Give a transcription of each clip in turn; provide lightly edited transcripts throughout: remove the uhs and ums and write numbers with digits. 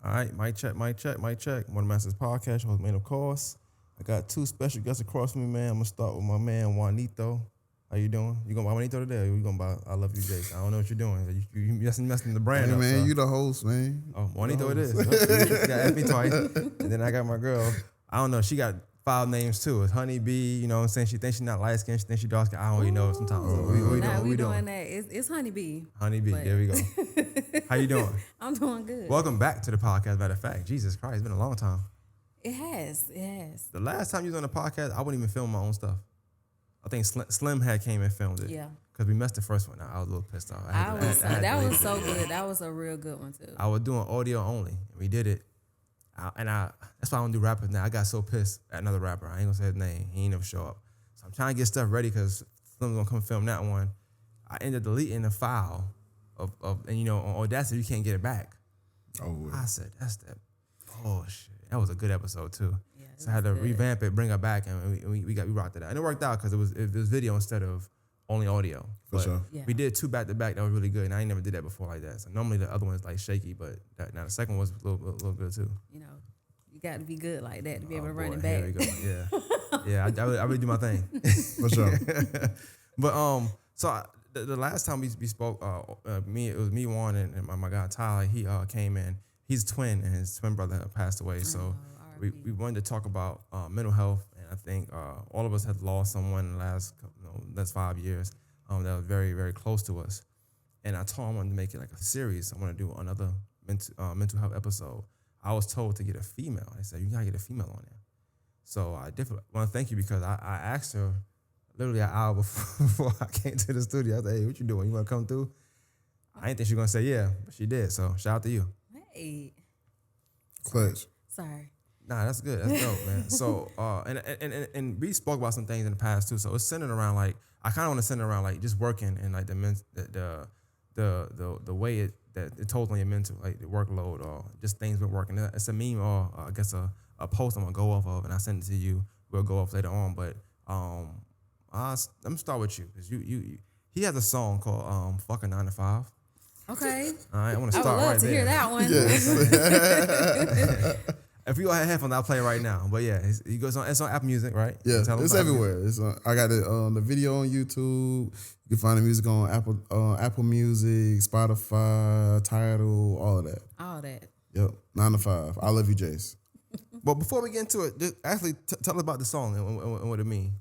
All right, mic check. One Masters Podcast, host man, of course. I got two special guests across from me, man. I'm gonna start with my man Juanito. How you doing? You gonna buy Juanito today, or you gonna buy I Love You, Jace? I don't know what you're doing. You messing the brand up. Man, so. you the host, man. Oh, Juanito it is. You got me twice, and then I got my girl. I don't know. She got 5 names too. It's Honeybee. You know what I'm saying? She thinks she's not light skinned. She thinks she's dark skinned. I don't really know sometimes. So we doing that. It's Honeybee. Honeybee. But... There we go. How you doing? I'm doing good. Welcome back to the podcast. Matter of fact, Jesus Christ, it's been a long time. It has. The last time you was on the podcast, I wouldn't even film my own stuff. I think Slim had came and filmed it. Yeah. Because we missed the first one. I was a little pissed off. That was so good. That was a real good one too. I was doing audio only. We did it. That's why I don't do rappers now. I got so pissed at another rapper. I ain't gonna say his name. He ain't never show up. So I'm trying to get stuff ready because Slim's gonna come film that one. I ended up deleting the file of and you know, on Audacity you can't get it back. Oh, well. I said, that's that bullshit. That was a good episode too. Yeah, so I had to revamp it, bring it back, and we rocked it out. And it worked out because it was video instead of only audio. For sure. Yeah. We did 2 back to back. That was really good, and I ain't never did that before like that. So normally the other one's like shaky, but now the second one was a little good too. You know, you got to be good like that to be able to run Boy, it back. Here we go. Yeah, I really do my thing. For sure. But so the last time we spoke, it was me, Juan, and my guy Tyler. He came in. He's a twin, and his twin brother passed away. So we wanted to talk about mental health, and I think all of us have lost someone in the last 5 years that was very, very close to us. And I told him I wanted to make it like a series. I want to do another mental health episode. I was told to get a female. They said, you got to get a female on there. So I definitely want to thank you because I asked her literally an hour before I came to the studio. I said, hey, what you doing? You want to come through? I didn't think she was going to say yeah, but she did. So shout out to you. Hey. Clutch. Sorry. Nah, that's good. That's dope, man. So, and we spoke about some things in the past too. So it's centered around like I kind of want to center around like just working and like the way that it totals on your mental, like the workload or just things with working. It's a meme or I guess a post I'm gonna go off of, and I send it to you. We'll go off later on, but let me start with you because he has a song called "Fuck a 9 to 5." Okay. All right, I want to I would start love right to there. hear that one. Yes. If you all have headphones, I'll play it right now. But yeah, he goes on. It's on Apple Music, right? Yeah, Tell them it's about everywhere. It's I got it on the video on YouTube. You can find the music on Apple Music, Spotify, Tidal, all of that. All that. Yep, 9 to 5. I love you, Jace. But before we get into it, just actually tell us about the song and what it means.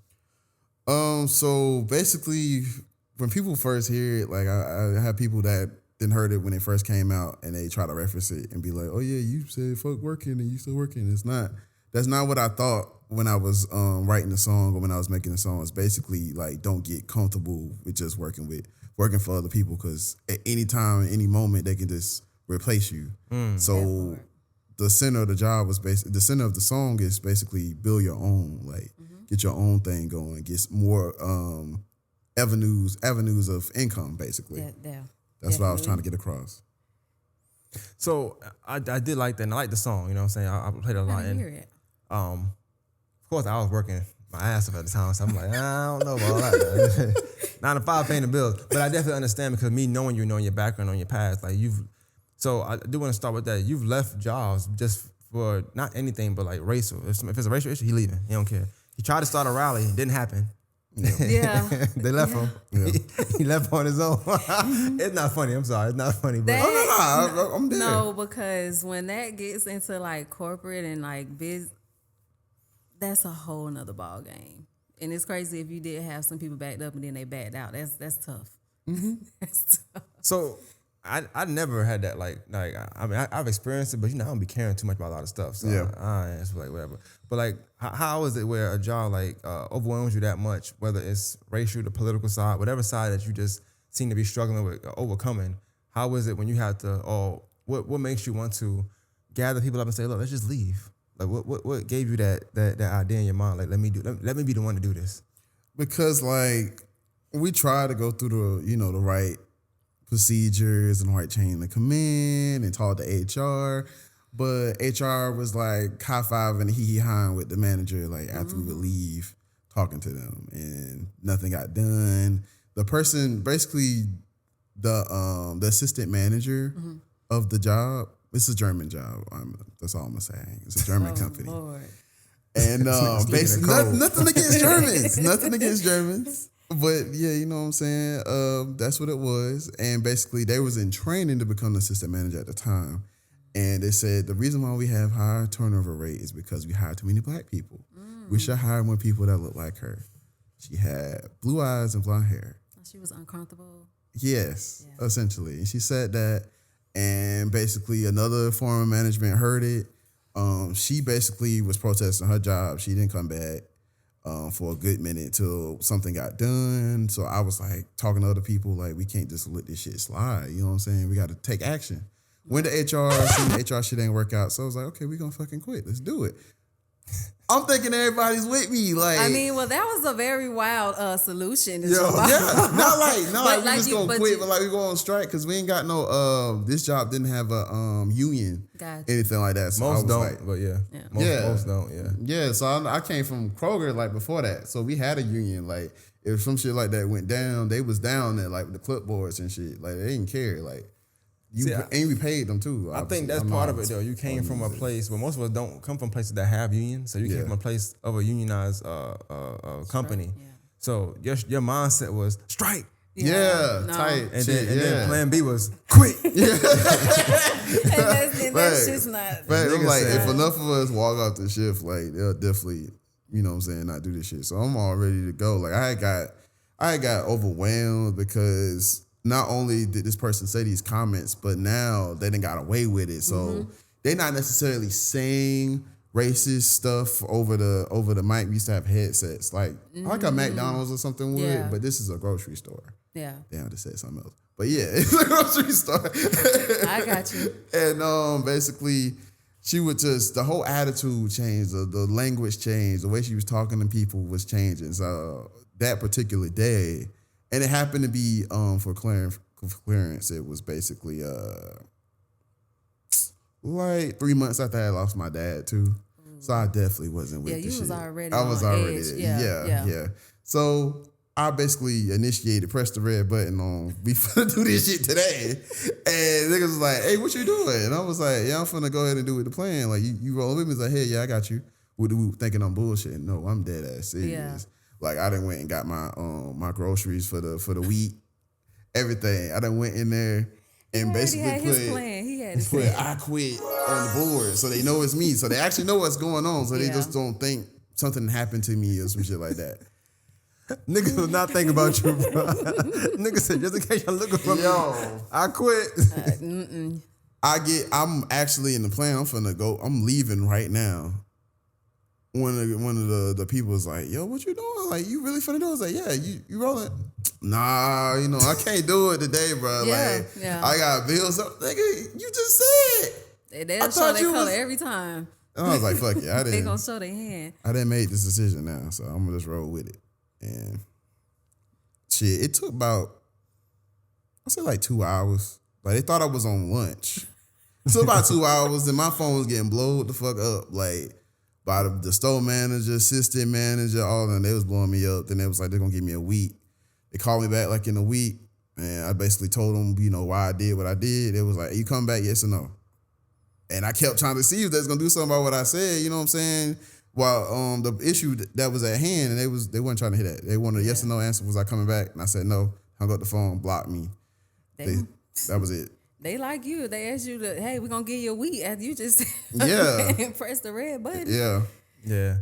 So basically, when people first hear it, like I have people that didn't heard it when it first came out, and they try to reference it and be like, "Oh yeah, you said fuck working, and you still working." It's not. That's not what I thought when I was writing the song or when I was making the song. It's basically like don't get comfortable with just working for other people because at any time, any moment, they can just replace you. So the center of the job was the center of the song is basically build your own, like get your own thing going, get more avenues of income, basically. Yeah. That's what I was trying to get across. So I did like that, and I like the song. You know what I'm saying? I played it a lot. I And hear it. of course, I was working my ass off at the time, so I'm like, I don't know about all that. 9 to 5 paying the bills, but I definitely understand because me knowing you, knowing your background, on your past, like So I do want to start with that. You've left jobs just for not anything but like racial. If it's a racial issue, he leaving. He don't care. He tried to start a rally, it didn't happen. Yeah. They left him. Yeah. He left on his own. It's not funny. I'm sorry. It's not funny. But I'm there. No, because when that gets into like corporate and like biz, that's a whole nother ball game. And it's crazy if you did have some people backed up and then they backed out. That's tough. That's tough. So I never had that like I mean I've experienced it, but I don't be caring too much about a lot of stuff. So Yeah. it's like whatever. But like how is it where a job like overwhelms you that much, whether it's racial, the political side, whatever side that you just seem to be struggling with overcoming? How is it when you have to what makes you want to gather people up and say, look, let's just leave? Like what gave you that idea in your mind? Like let me be the one to do this. Because like we try to go through the right procedures and the right chain to come in and talk to HR, but HR was like high fiving and hee-hawing with the manager like after we would leave talking to them, and nothing got done. The person, basically the assistant manager of the job, it's a German job. That's all I'm gonna say. It's a German company. Lord. And basically, cold. nothing against Germans. Nothing against Germans. But yeah, you know what I'm saying? That's what it was. And basically, they was in training to become the assistant manager at the time. And they said the reason why we have higher turnover rate is because we hire too many black people. We should hire more people that look like her. She had blue eyes and blonde hair. She was uncomfortable. Yes, essentially. And she said that. And basically, another form of management heard it. She basically was protesting her job. She didn't come back for a good minute till something got done. So I was like talking to other people, like, we can't just let this shit slide. You know what I'm saying? We got to take action. When the HR shit ain't work out. So I was like, okay, we gonna fucking quit. Let's do it. I'm thinking everybody's with me. Like, I mean, well, that was a very wild solution. yeah, not like we like just gonna quit, but like we go on strike because we ain't got no. This job didn't have a union, Gotcha. anything like that. So I Most was don't, like, but yeah. Yeah. Most don't, yeah. yeah. So I came from Kroger like before that, so we had a union. Like if some shit like that went down, they was down there like with the clipboards and shit. Like they didn't care. Like and we paid them too. I think that's part of it though. You came from a place where most of us don't come from places that have unions. So you came from a place of a unionized company. Yeah. So your mindset was strike. Yeah, No. tight. And, shit, then plan B was quit. And that's just not. But I'm Nigga like, said- if enough of us walk off the shift, like they'll definitely, you know what I'm saying, not do this shit. So I'm all ready to go. Like I got overwhelmed because not only did this person say these comments, but now they done got away with it. So they're not necessarily saying racist stuff over the mic. We used to have headsets, like a McDonald's or something would, Yeah. but this is a grocery store. Yeah, Damn, I just said something else. But yeah, it's a grocery store. I got you. And basically, she would just, the whole attitude changed, the language changed, the way she was talking to people was changing. So that particular day, and it happened to be for clearance, it was basically like 3 months after I lost my dad too. So I definitely wasn't with Yeah, the you shit. was already I was on already edge. yeah. So I basically pressed the red button on, we finna do this shit today. And niggas was like, hey, what you doing? And I was like, yeah, I'm finna go ahead and do it the plan. Like, you roll with me? It's like, hey, yeah, I got you. We thinking I'm bullshitting. No, I'm dead ass serious. Yeah. Like, I done went and got my my groceries for the week, everything. I done went in there and basically had his plan. He had his put plan. I quit on the board so they know it's me. So they actually know what's going on. So they Yeah. just don't think something happened to me or some shit like that. Niggas was not thinking about you, bro. Niggas said, just in case y'all looking for me, I quit. I'm actually in the plan. I'm finna go. I'm leaving right now. One of the people was like, yo, what you doing? Like, you really finna do it? I was like, yeah, you rolling? Nah, I can't do it today, bro. Yeah, like, yeah. I got bills up. Nigga, you just said. They'll show thought their you color was- every time. And I was like, fuck it. I They didn't. gonna show their hand. I didn't make this decision now, so I'm gonna just roll with it. And shit, it took about, I say like 2 hours. Like they thought I was on lunch. It took about 2 hours, and my phone was getting blowed the fuck up. Like by the store manager, assistant manager, all of them. They was blowing me up. Then they was like, they're gonna give me a week. They called me back like in a week, and I basically told them, why I did what I did. It was like, you come back, yes or no? And I kept trying to see if they was gonna do something about what I said. You know what I'm saying? Well, the issue that was at hand, and they weren't trying to hear that. They wanted a yes or no answer. Was I coming back? And I said no. Hung up the phone, blocked me. That was it. They like you. They asked you to, hey, we're gonna give you a week after you just Yeah. press the red button. Yeah. Yeah.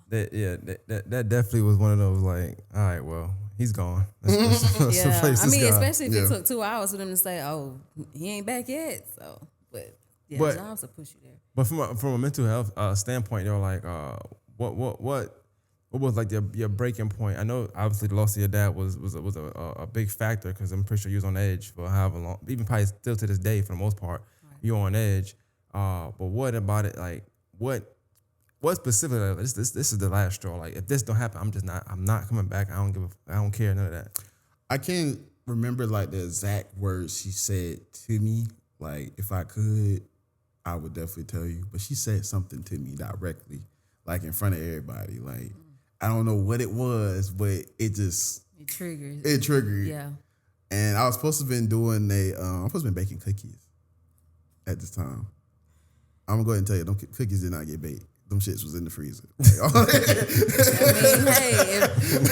That definitely was one of those like, all right, well, he's gone. Let's Yeah, replace I this mean, guy. especially if Yeah. it took 2 hours for them to say, "Oh, he ain't back yet." So, but But- jobs will push you there. But from a mental health standpoint, they were like, what was like your breaking point? I know obviously the loss of your dad was a big factor because I'm pretty sure you was on edge for however long, even probably still to this day for the most part, you're on edge. But what about it? Like what specifically? Like, this is the last straw. Like if this don't happen, I'm not coming back. I don't care none of that. I can't remember like the exact words she said to me. Like if I could, I would definitely tell you. But she said something to me directly, like in front of everybody. Like I don't know what it was, but it just It triggers. it triggered. Yeah. And I was supposed to have been doing I'm supposed to have been baking cookies at this time. I'm gonna go ahead and tell you, them cookies did not get baked. Them shits was in the freezer. I mean, hey,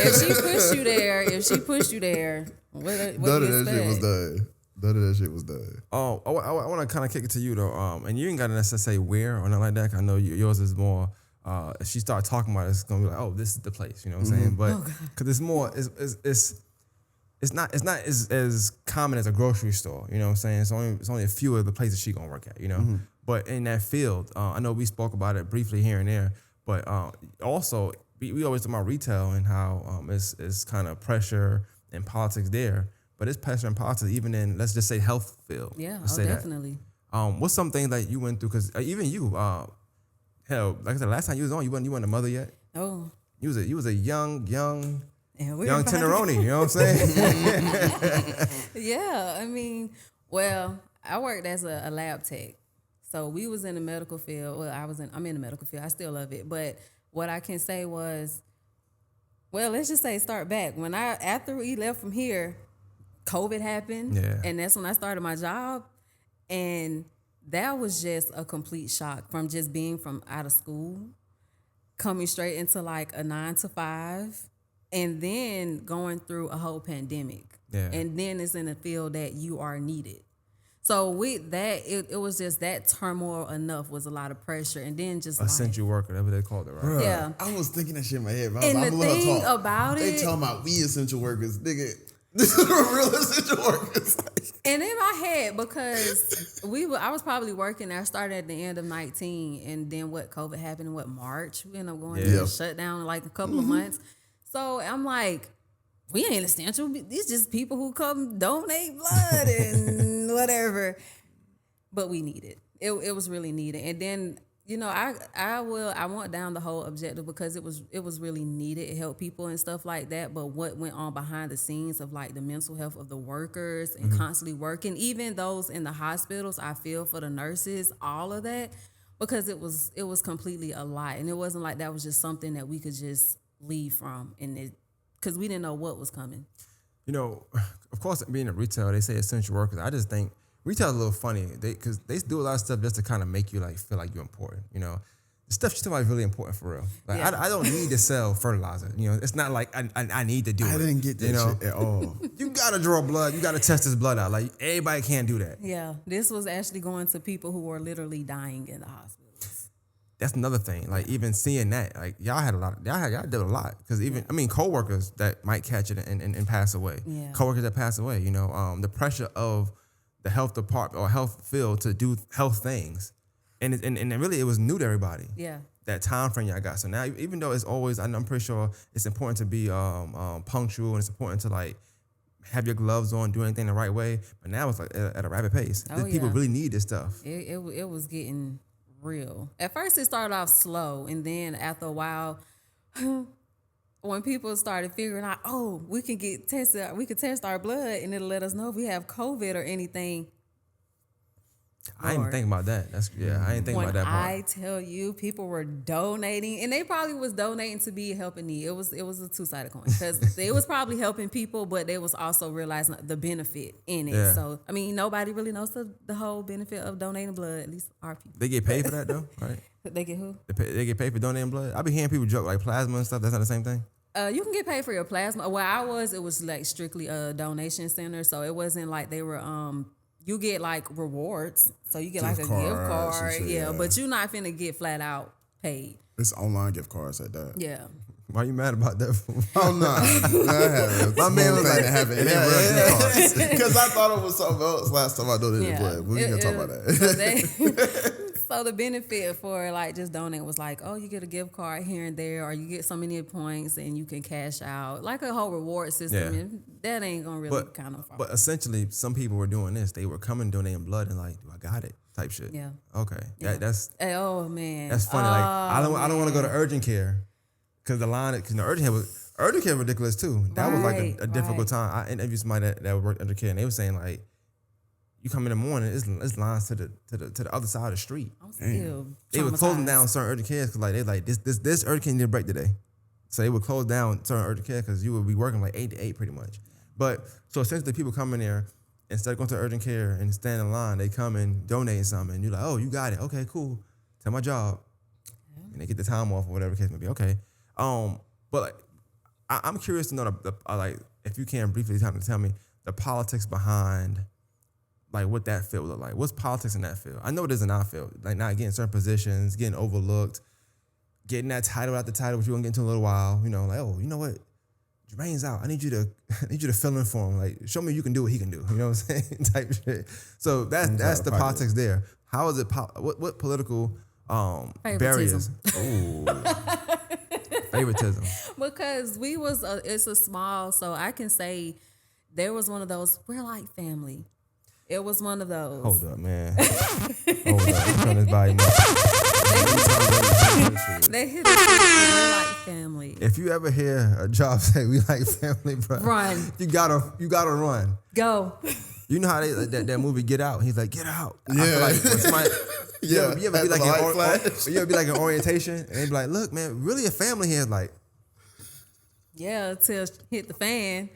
if she pushed you there, what None do of you that shit was expect? done. None of that shit was done. I want to kind of kick it to you though. And you ain't got to necessarily say where or nothing like that. 'Cause I know yours is more. If she start talking about it, it's gonna be like, oh, this is the place. You know what I'm saying? But because it's more, it's not as common as a grocery store. You know what I'm saying? It's only a few of the places she gonna work at. You know, but in that field, I know we spoke about it briefly here and there. But also, we always talk about retail and how it's kind of pressure and politics there. But it's pressure and politics even in, let's just say, health field. Yeah, Let's say that. definitely. What's some things that you went through? Because even you, hell, like I said, last time you was on, you wasn't a mother yet. Oh, You was a young and we're young about to- tenderoni. You know what I'm saying? Yeah, I mean, well, I worked as a lab tech, so we was in the medical field. Well, I'm in the medical field. I still love it, but what I can say was, well, let's just say start back after we left from here, COVID happened, Yeah. and that's when I started my job, and that was just a complete shock from just being from out of school, coming straight into like a 9 to 5. And then going through a whole pandemic. Yeah. And then it's in a field that you are needed. So with that, it was just that turmoil enough was a lot of pressure. And then just like, Essential worker, whatever they called it, right? Bruh, Yeah. I was thinking that shit in my head. But And I'm the gonna thing talk. about They it- talking about we essential workers, nigga. This is real essential workers. and in my head, because I was probably working there. I started at the end of 19. And then COVID happened in March? We ended up going Yeah. to shut down in like a couple of months. So I'm like, we ain't essential. These just people who come donate blood and whatever. But we need it. It was really needed. And then, you know, I went down the whole objective because it was really needed. It helped people and stuff like that. But what went on behind the scenes of like the mental health of the workers and constantly working, even those in the hospitals, I feel for the nurses, all of that, because it was completely a lot. And it wasn't like that was just something that we could just leave from, and because we didn't know what was coming. You know, of course, being a retailer, they say essential workers. I just think retail is a little funny because they do a lot of stuff just to kind of make you like feel like you're important. You know, the stuff she's talking about is really important for real. Like Yeah. I don't need to sell fertilizer. You know, it's not like I need to do it. I didn't get that you know? shit at all. You gotta draw blood. You gotta test this blood out. Like everybody can't do that. Yeah, this was actually going to people who were literally dying in the hospitals. That's another thing. Like even seeing that, like y'all did a lot because even I mean coworkers that might catch it and pass away. Yeah. Coworkers that pass away. You know, the pressure of the health department or health field to do health things, and really it was new to everybody. Yeah. That time frame y'all got. So now even though it's always, I'm pretty sure it's important to be punctual and it's important to like have your gloves on, do anything the right way. But now it's like at a rapid pace. Oh, People yeah. really need this stuff. It was getting real. At first, it started off slow, and then after a while, when people started figuring out, oh, we can get tested, we can test our blood, and it'll let us know if we have COVID or anything. I didn't Lord. think about that. I didn't think When about that part. I tell you, people were donating, and they probably was donating to be helping me. It was a two-sided coin because it was probably helping people, but they was also realizing the benefit in it. Yeah. So I mean, nobody really knows the whole benefit of donating blood. At least our people. They get paid for that though, right? They get who? They get paid for donating blood. I be hearing people joke like plasma and stuff. That's not the same thing. You can get paid for your plasma. Where it was like strictly a donation center, so it wasn't like they were. You get like rewards, so you get like a Gift gift cards and card, shit, yeah. yeah. But you're not finna get flat out paid, It's online gift cards at that. yeah. Why you mad about that? Oh no, I haven't. My man was like, that happened. It ain't real gift cards because I thought it was something else last time I donated Yeah. blood. We ain't gonna talk about that. So, so the benefit for like just donating was like, oh, you get a gift card here and there, or you get so many points and you can cash out, like a whole reward system. Yeah. And that ain't gonna really But kind of. but essentially, some people were doing this. They were coming donating blood and like, do I got it? Type shit. Yeah. Okay. Yeah. That's Oh man, That's funny. Like I don't want to go to urgent care because the line because the urgent care was ridiculous too. That was like Right, a difficult right. time. I interviewed somebody that worked urgent care and they were saying like, you come in the morning, it's lines to the other side of the street. I'm still They were closing traumatized. down certain urgent cares because like they like this urgent care need a break today, so they would close down certain urgent care because you would be working like 8 to 8 pretty much. But so essentially people come in there instead of going to urgent care and stand in line, they come and donate something. And you're like, oh, you got it. Okay, cool. Tell my job. And they get the time off or whatever the case may be. Okay. But like, I'm curious to know like if you can briefly tell me the politics behind like what that field look like. What's politics in that field? I know it is in our field, like not getting certain positions, getting overlooked, getting that title out the title, which we're gonna get into in a little while. You know, like, oh, you know what? Jermaine's out. I need you to fill in for him. Like, show me you can do what he can do. You know what I'm saying? Type shit. So that's the politics there. How is it? What political barriers? Ooh. Favoritism. Because it's a small, so I can say there was one of those, we're like family. It was one of those. Hold up, man. Hold up. Turn this volume up. They hit us, we're like family. If you ever hear a job say we like family, bro, Run. You gotta run. Go. You know how that movie Get Out? He's like, get out. Yeah. I feel like when somebody, Yeah. you ever be like in orientation and they be like, look, man, really a family here is like, Yeah, till hit the fan.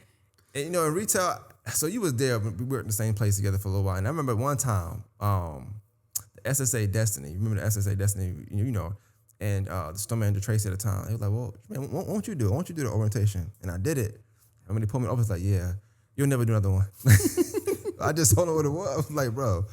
and you know, in retail, so you was there, but we were in the same place together for a little while. And I remember one time, the SSA Destiny, remember the SSA Destiny, you know, and the store manager Tracy at the time, he was like, well, man, what won't you do? Why don't you do the orientation? And I did it. And when they pulled me over, it's like, yeah, you'll never do another one. I just don't know what it was. I was like, bro,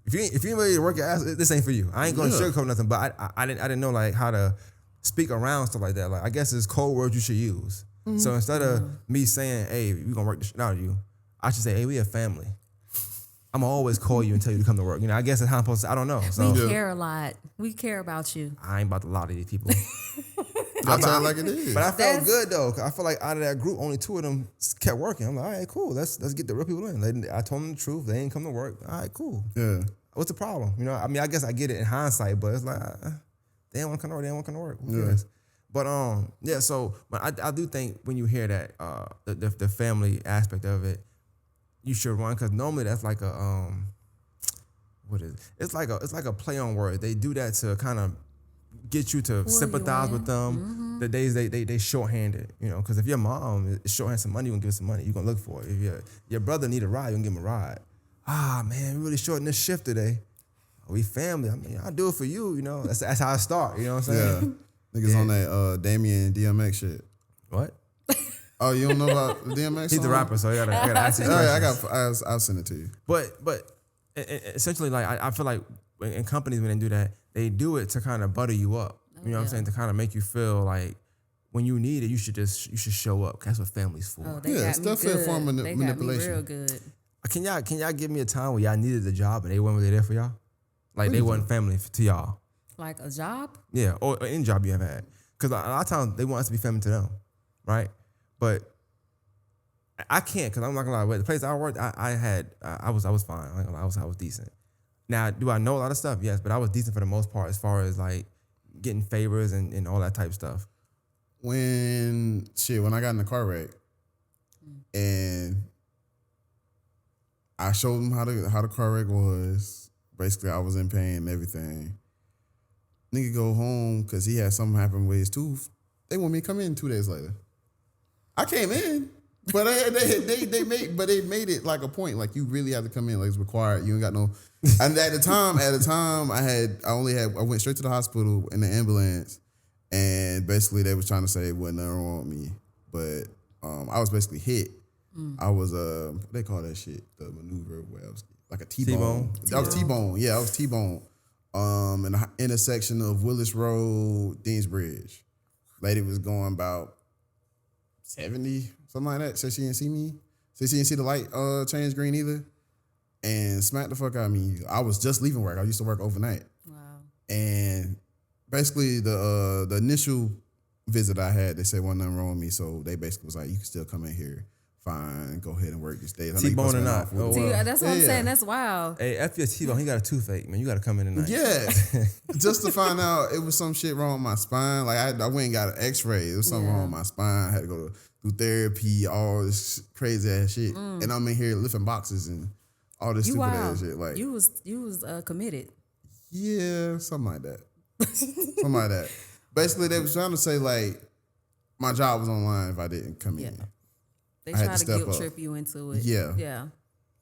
if you ain't ready to work your ass, this ain't for you. I ain't gonna sugarcoat nothing, but I didn't know like how to speak around stuff like that. Like I guess it's code words you should use. Mm-hmm. So instead of me saying, hey, we gonna work the shit out of you, I should say, hey, we a family. I'm gonna always call you and tell you to come to work. You know, I guess it's how I'm supposed to, I don't know. So We care a lot. We care about you. I ain't about to lie to these people. I tell it like it is. But I felt good though. 'Cause I feel like out of that group, only 2 of them kept working. I'm like, all right, cool. Let's get the real people in. I told them the truth. They ain't come to work. All right, cool. Yeah. What's the problem? You know, I mean, I guess I get it in hindsight, but it's like they don't want to come to work. They don't want to come to work. Who cares? But yeah. So, but I do think when you hear that the family aspect of it, you should run because normally that's like a what is it? It's like a play on word. They do that to kind of get you to sympathize with them. Mm-hmm. The days they shorthanded, you know, because if your mom is shorthanded some money, you gonna give her some money. You gonna look for it. If your brother need a ride, you gonna give him a ride. Ah man, we really shortened this shift today. We family. I mean, I'll do it for you. You know, that's how I start. You know what I'm saying? Yeah. Niggas on that Damien DMX shit. What? Oh, you don't know about the DMX? He's the rapper, so I gotta ask you. I'll send it to you. But essentially, like I feel like in companies when they do that, they do it to kind of butter you up. You know what I'm saying? To kind of make you feel like when you need it, you should show up. That's what family's for. Oh, it's definitely a form of they manipulation. got me real good. Can y'all give me a time where y'all needed a job and they weren't really there for y'all? Like they wasn't family to y'all. Like a job? Yeah, or any job you ever had. Because a lot of times they want us to be family to them, right? But I can't because I'm not gonna lie. The place I worked, I was fine. I'm not gonna lie, I was decent. Now, do I know a lot of stuff? Yes, but I was decent for the most part as far as like getting favors and all that type of stuff. When I got in the car wreck and I showed them how the car wreck was. Basically, I was in pain and everything. Nigga go home because he had something happen with his tooth. They want me to come in 2 days later. I came in, but they made it like a point. Like you really have to come in. Like it's required. You ain't got no. And at the time, I went straight to the hospital in the ambulance, and basically they was trying to say it wasn't nothing wrong with me, but I was basically hit. I was what they call that shit, the maneuver where I was like a T-bone. I was T-bone. Yeah, I was T-bone. In the intersection of Willis Road, Dean's Bridge. Lady was going about 70, something like that. Said she didn't see me. Said she didn't see the light change green either. And smacked the fuck out of me. I was just leaving work. I used to work overnight. Wow. And basically the initial visit I had, they said wasn't nothing wrong with me. So they basically was like, you can still come in here. Fine, go ahead and work this day. T-bone or not. Oh, well. That's what I'm saying. That's wild. Hey, F your T-bone, he got a toothache, man. You got to come in tonight. Yeah. Just to find out it was some shit wrong with my spine. Like I went and got an x-ray. It was something wrong with my spine. I had to go through therapy, all this crazy ass shit. And I'm in here lifting boxes and all this stupid ass shit. Like you was committed. Yeah, something like that. Something like that. Basically, they was trying to say like my job was online if I didn't come in. They try to guilt trip you into it. Yeah. Yeah.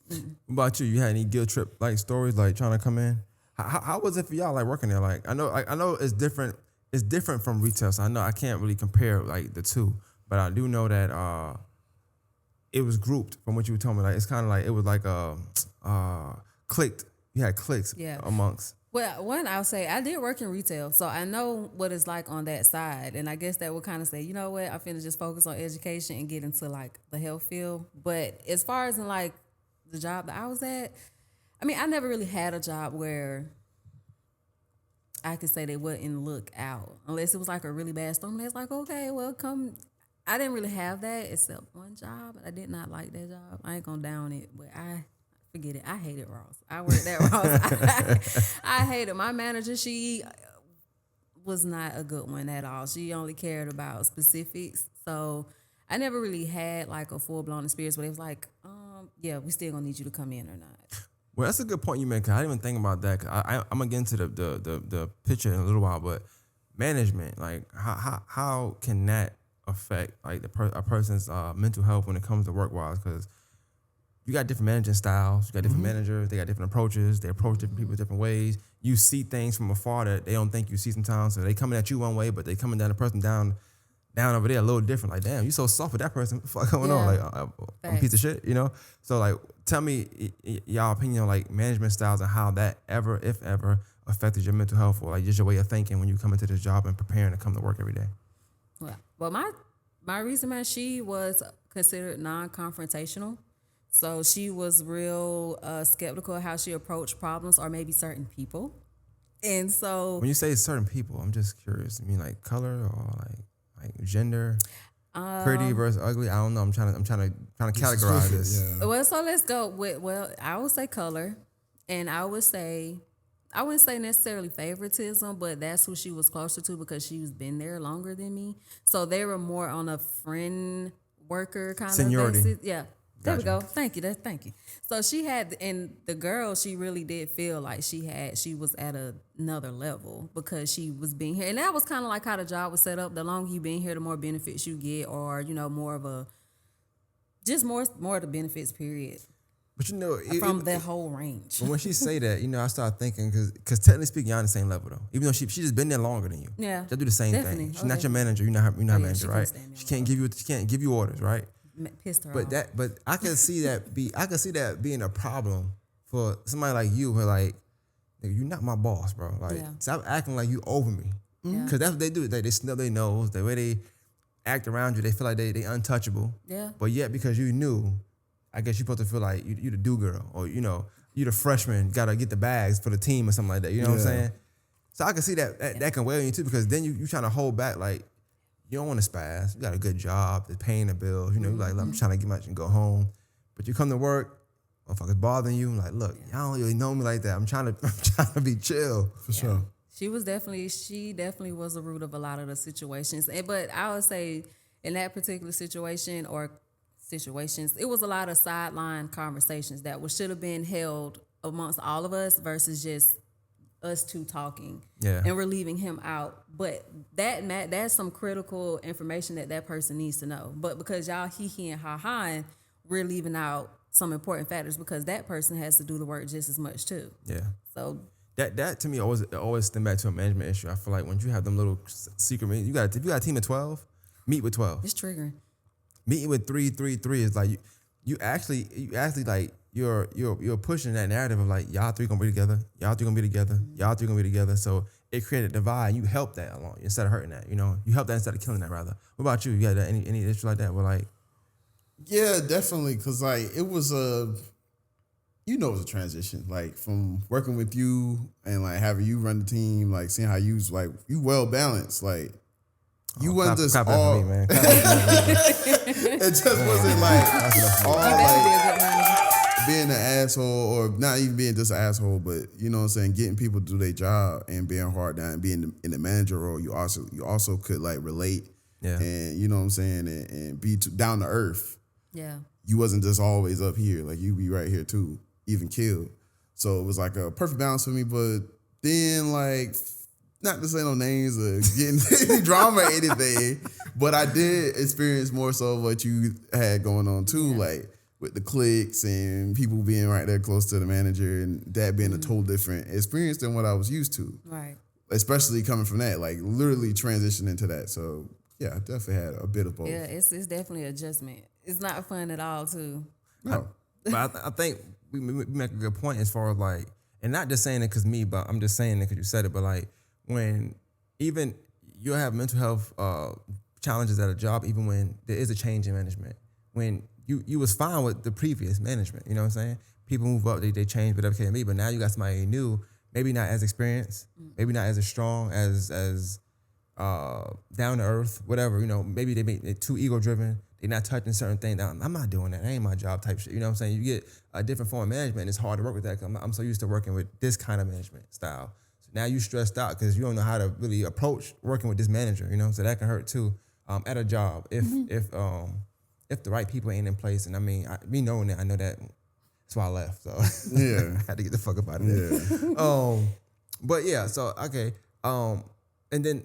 What about you? You had any guilt trip like stories like trying to come in? How was it for y'all like working there? Like I know it's different. It's different from retail, so I know I can't really compare like the two. But I do know that it was grouped from what you were telling me. Like it's kind of like it was like clicked. You had cliques amongst. Well, one, I'll say I did work in retail, so I know what it's like on that side. And I guess that would kind of say, you know what, I'm finna just focus on education and get into like the health field. But as far as in like the job that I was at, I mean, I never really had a job where I could say they wouldn't look out unless it was like a really bad storm. It's like, okay, well, come. I didn't really have that except one job. I did not like that job. I ain't gonna down it, but forget it. I hated Ross. I worked at Ross. I hated my manager. She was not a good one at all. She only cared about specifics. So I never really had like a full blown experience where it was like, yeah, we still gonna need you to come in or not. Well, that's a good point you make. 'Cause I didn't even think about that. 'Cause I'm gonna get into the picture in a little while, but management, like how can that affect like a person's mental health when it comes to work wise? Because you got different managing styles. You got different managers. They got different approaches. They approach different people different ways. You see things from afar that they don't think you see sometimes. So they coming at you one way, but they coming down the person down over there a little different. Like, damn, you so soft with that person. What the fuck going on? Like, I'm a piece of shit, you know? So, like, tell me y'all opinion on, like, management styles and how that ever, if ever, affected your mental health or, like, just your way of thinking when you come into this job and preparing to come to work every day. Well, my reason, man, she was considered non-confrontational. So she was real skeptical of how she approached problems or maybe certain people. And so when you say certain people, I'm just curious. You mean like color or like gender? Pretty versus ugly? I don't know. I'm trying to categorize this. Yeah. Well, so let's go with I would say color, and I wouldn't say necessarily favoritism, but that's who she was closer to because she's been there longer than me. So they were more on a friend worker kind Seniority. of basis. Yeah. There we Gotcha. go. Thank you. Thank you. So she had, and the girl, she really did feel like she was at another level because she was being here. And that was kind of like how the job was set up. The longer you been here, the more benefits you get, or, you know, more of the benefits period. But you know, From that whole range. But when she say that, you know, I start thinking because technically speaking, you're on the same level though. Even though she just been there longer than you. Yeah. They do the same Definitely. thing. She's not your manager. You're not her manager, she right? couldn't stand me She can't give you orders, right? Pissed her But off. but I can see that being a problem for somebody like you, who like, nigga, you're not my boss, bro. Like, stop acting like you over me. Because that's what they do. They snub their nose. The way they act around you, they feel like they untouchable. Yeah. But yet, because you knew, I guess you're supposed to feel like you the do girl, or you know, you the freshman, gotta get the bags for the team or something like that. You know what I'm saying? So I can see that can weigh on you too, because then you trying to hold back, like you don't want to spaz. You got a good job, they're paying the bills. You know, you like I'm trying to get my and go home, but you come to work, motherfuckers bothering you. Like, look, y'all don't really know me like that. I'm trying to be chill For sure. She definitely was the root of a lot of the situations. But I would say in that particular situation or situations, it was a lot of sideline conversations that should have been held amongst all of us versus just us two talking. Yeah. And we're leaving him out. But that's some critical information that person needs to know. But because y'all he and ha-ha, we're leaving out some important factors because that person has to do the work just as much too. Yeah. So that to me always stem back to a management issue. I feel like when you have them little secret meetings, if you got a team of 12, meet with 12. it's triggering. Meeting with 3 is like you actually like you're pushing that narrative of like y'all three gonna be together, y'all three gonna be together, y'all three gonna be together. So it created a divide, and you help that along instead of hurting that. You know, you help that instead of killing that rather. What about you? You got any issue like that? Where like, Yeah, definitely. Cause like it was it was a transition. Like from working with you and like having you run the team, like seeing how you well balanced. Like you wasn't just clap that all. for me, man. It just wasn't like all like being an asshole or not even being just an asshole, but you know what I'm saying, getting people to do their job and being hard down and being in the manager role. You also could like relate. Yeah. And you know what I'm saying, and be down to earth. Yeah. You wasn't just always up here, like you be right here too, even killed. So it was like a perfect balance for me. But then like, not to say no names or getting any drama or anything, but I did experience more so what you had going on too, like with the clicks and people being right there close to the manager, and that being a total different experience than what I was used to. Right. Especially coming from that, like literally transitioning to that. So yeah, I definitely had a bit of both. Yeah, it's definitely an adjustment. It's not fun at all, too. No. But I think we make a good point as far as like, and not just saying it because me, but I'm just saying it because you said it. But like when even you'll have mental health challenges at a job, even when there is a change in management. When you was fine with the previous management, you know what I'm saying? People move up, they change, whatever it can be. But now you got somebody new, maybe not as experienced, maybe not as strong, as down to earth, whatever. You know, maybe they're too ego driven. They're not touching certain things. I'm not doing that. That ain't my job type shit. You know what I'm saying? You get a different form of management, and it's hard to work with that because I'm so used to working with this kind of management style. So now you stressed out because you don't know how to really approach working with this manager, you know? So that can hurt too at a job if the right people ain't in place. And I mean, me knowing that, I know that. That's why I left. So Yeah. I had to get the fuck up out of there. Yeah. But yeah, so okay. And then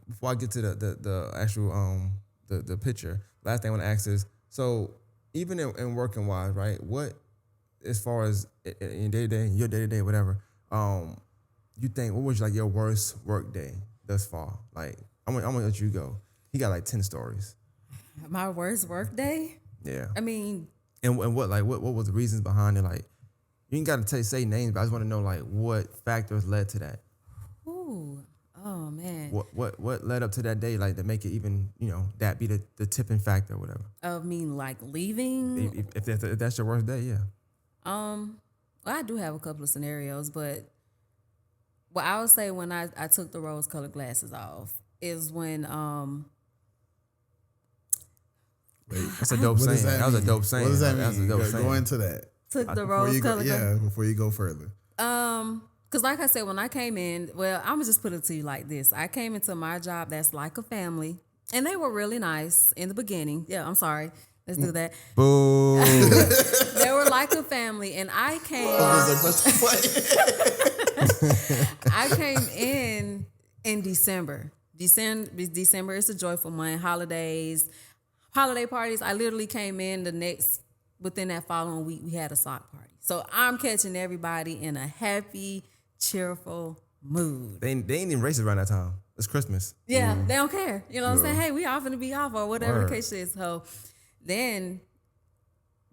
before I get to the actual the picture, last thing I want to ask is, so even in working wise, right? What, as far as in your day to day, whatever, you think what was like your worst work day thus far? Like I'm gonna let you go. He got like 10 stories. My worst work day? Yeah. I mean, And what was the reasons behind it? Like, you ain't got to say names, but I just want to know like what factors led to that. ooh, oh man. What led up to that day, like to make it even, you know, that be the tipping factor or whatever. I mean, like leaving. If that's your worst day, yeah. Well, I do have a couple of scenarios, but what I would say when I took the rose-colored glasses off is when That's a dope What does saying. That was a mean? dope saying. What does that That's a mean? dope Go saying. into that. took the Before you go, rose-colored before you go further. Because like I said, when I came in, well, I'm going to just put it to you like this. I came into my job that's like a family, and they were really nice in the beginning. Yeah, I'm sorry. Let's do that. Boo. They were like a family, and I came I came in December. December is a joyful month, holidays, holiday parties. I literally came in within that following week, we had a sock party. So I'm catching everybody in a happy, cheerful mood. They ain't even racist around that time. It's Christmas. Yeah, they don't care. You know what I'm saying? Hey, we often to be off or whatever Word. the case is. So then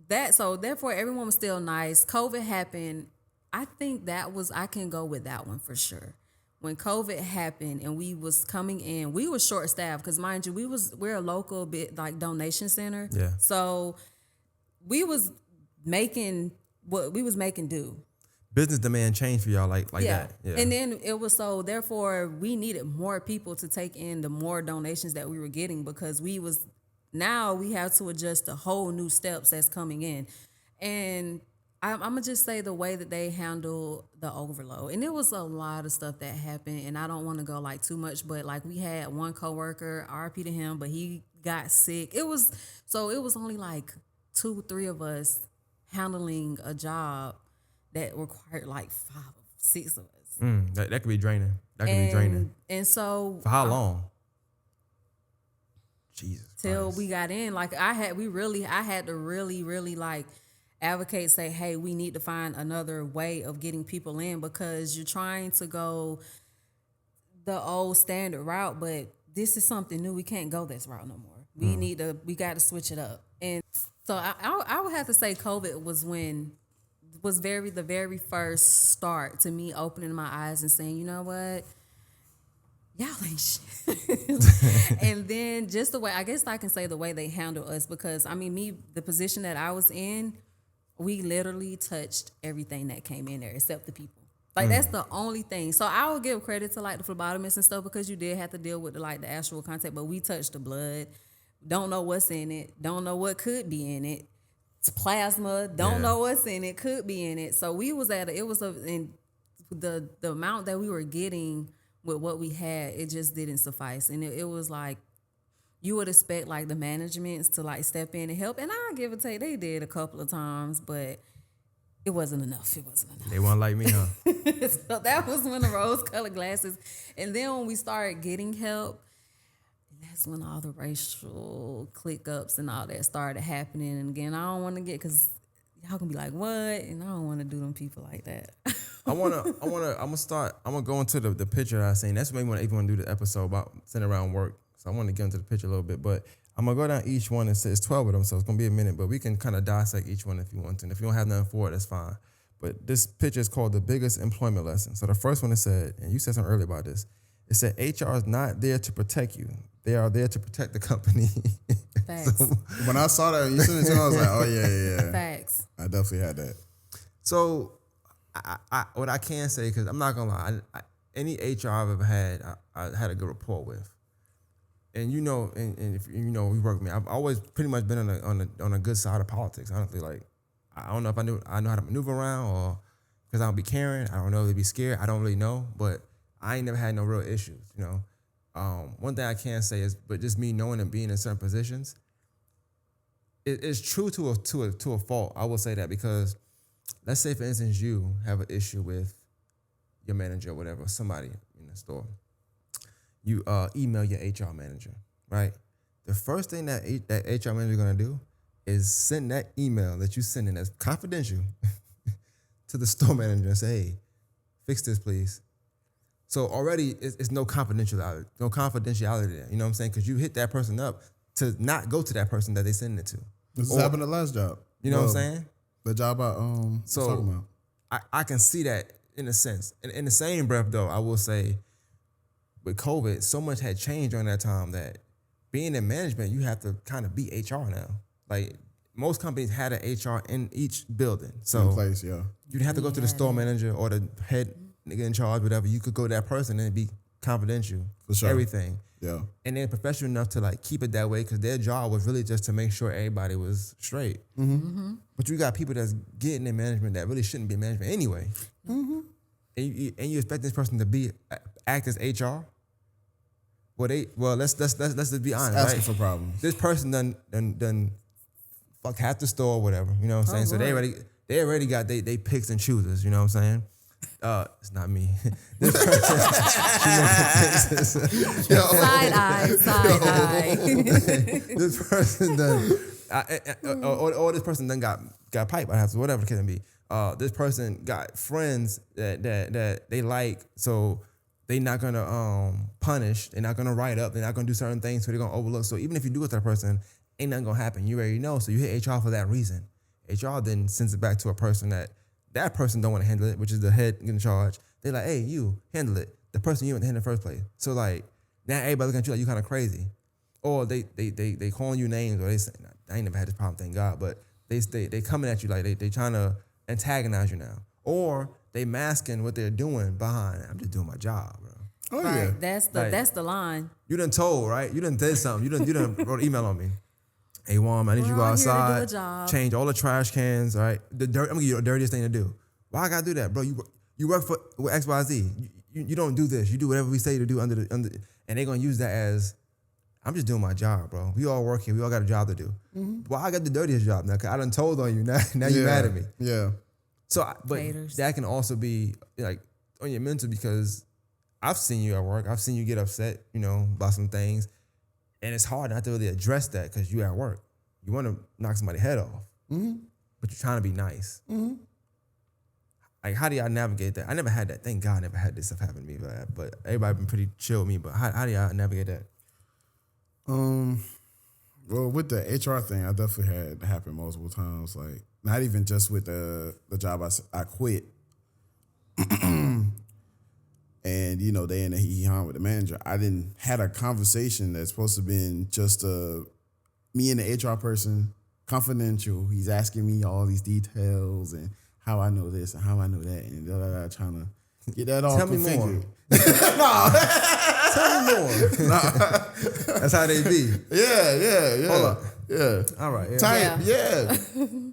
therefore everyone was still nice. COVID happened. I think I can go with that one for sure. When COVID happened and we was coming in, we was short staffed because mind you, we're a local bit like donation center. Yeah. So we was making do. Business demand changed for y'all like that. Yeah. And then it was therefore we needed more people to take in the more donations that we were getting because we have to adjust the whole new steps that's coming in. And I'm going to just say the way that they handle the overload. And it was a lot of stuff that happened, and I don't want to go like too much, but like we had one coworker, RP to him, but he got sick. It was only like 2-3 of us handling a job that required like 5-6 of us. That could be draining. That could be draining. And so For how long? Jesus. till Christ. we got in, like I had to really like advocate, say, hey, we need to find another way of getting people in because you're trying to go the old standard route, but this is something new. We can't go this route no more. We got to switch it up. And so I would have to say COVID was the very first start to me opening my eyes and saying, you know what? Y'all ain't shit. And then just the way, I guess I can say the way they handle us, because I mean, the position that I was in, we literally touched everything that came in there except the people. Like that's the only thing. So I will give credit to like the phlebotomists and stuff because you did have to deal with the actual contact, but we touched the blood. Don't know what's in it. Don't know what could be in it. It's plasma. Don't know what's in it. Could be in it. So we was and the amount that we were getting with what we had, it just didn't suffice. And it was like, you would expect like the managements to like step in and help. And I'll give it to you, they did a couple of times, but it wasn't enough. They weren't like me, huh? So that was when the rose-colored glasses. And then when we started getting help, that's when all the racial click ups and all that started happening. And again, I don't want to get, because y'all gonna be like, what? And I don't want to do them people like that. I'm gonna go into the picture that I seen. That's what made me want to do the episode about sitting around work. So I want to get into the picture a little bit, but I'm gonna go down each one and say it's 12 of them, so it's gonna be a minute, but we can kind of dissect each one if you want to. And if you don't have nothing for it, that's fine. But this picture is called the biggest employment lesson. So the first one it said, and you said something earlier about this, it said HR is not there to protect you. They are there to protect the company. Facts. So, when I saw that, you sent it to me, I was like, oh yeah. Facts. I definitely had that. So I what I can say, because I'm not gonna lie, any HR I've ever had, I had a good rapport with. And you know, and if you know, we work with me. I've always pretty much been on a good side of politics. Honestly, like I don't know if I know how to maneuver around, or because I don't be caring. I don't know if they be scared. I don't really know, but I ain't never had no real issues. You know, one thing I can say is, but just me knowing and being in certain positions, it's true to a fault. I will say that, because let's say, for instance, you have an issue with your manager or whatever, somebody in the store. You email your HR manager, right? The first thing that HR manager is gonna do is send that email that you send in as confidential to the store manager and say, hey, fix this, please. So already it's no confidentiality there. You know what I'm saying? Because you hit that person up to not go to that person that they send it to. This happened at the last job. You know what I'm saying? The job I was talking about. I can see that in a sense. And in the same breath, though, I will say, with COVID, so much had changed during that time that being in management, you have to kind of be HR now. Like, most companies had an HR in each building. So In place, yeah. you'd have to go to the store manager or the head nigga in charge, whatever. You could go to that person and be confidential. For sure. Everything. Yeah. And they're professional enough to like keep it that way, because their job was really just to make sure everybody was straight. Mm-hmm. But you got people that's getting in management that really shouldn't be in management anyway. Mm-hmm. And you expect this person to act as HR? Well, let's just be honest. Asking right? for problems. This person done fuck half the store or whatever. You know what I'm saying? So they already got they picks and choosers. You know what I'm saying? It's not me. This person, Side eye. this person done, or this person done got pipe. I have to, whatever the case may be. This person got friends that they like, so they not gonna punish. They're not gonna write up. They're not gonna do certain things, so they're gonna overlook. So even if you do it to that person, ain't nothing gonna happen. You already know. So you hit HR for that reason. HR then sends it back to a person that person don't want to handle it, which is the head in charge. They're like, hey, you handle it. The person you want to handle in the first place. So like now everybody looking at you like you kind of crazy, or they calling you names, or they say, I ain't never had this problem, thank God, but they coming at you like they trying to antagonize you now, or they masking what they're doing behind. I'm just doing my job, bro. Oh Right. yeah. That's the line. You done told, right? You done did something. You done wrote an email on me. Hey, Juan, I need you to go We're all here to do outside, a job. change all the trash cans, all right? I'm gonna give you the dirtiest thing to do. Why I gotta do that, bro? You work for with XYZ. You don't do this. You do whatever we say to do under, and they're gonna use that as, I'm just doing my job, bro. We all work here. We all got a job to do. Mm-hmm. Well, I got the dirtiest job now, because I done told on you. Now you mad at me. Yeah. So, but Haters. that can also be like on your mental, because I've seen you at work. I've seen you get upset, about some things. And it's hard not to really address that, because you at work. You want to knock somebody's head off, but you're trying to be nice. Mm-hmm. Like, how do y'all navigate that? I never had that. Thank God I never had this stuff happen to me. But everybody been pretty chill with me. But how do y'all navigate that? Well, with the HR thing, I definitely had it happen multiple times. Like, not even just with the job I quit. And, they in the hee-haw with the manager. I didn't had a conversation that's supposed to been just me and the HR person, confidential. He's asking me all these details and how I know this and how I know that, and trying to get that all Tell me more. configured. Tell me more. That's how they be. Yeah. Hold up. Yeah. All right. Yeah. Tight, yeah.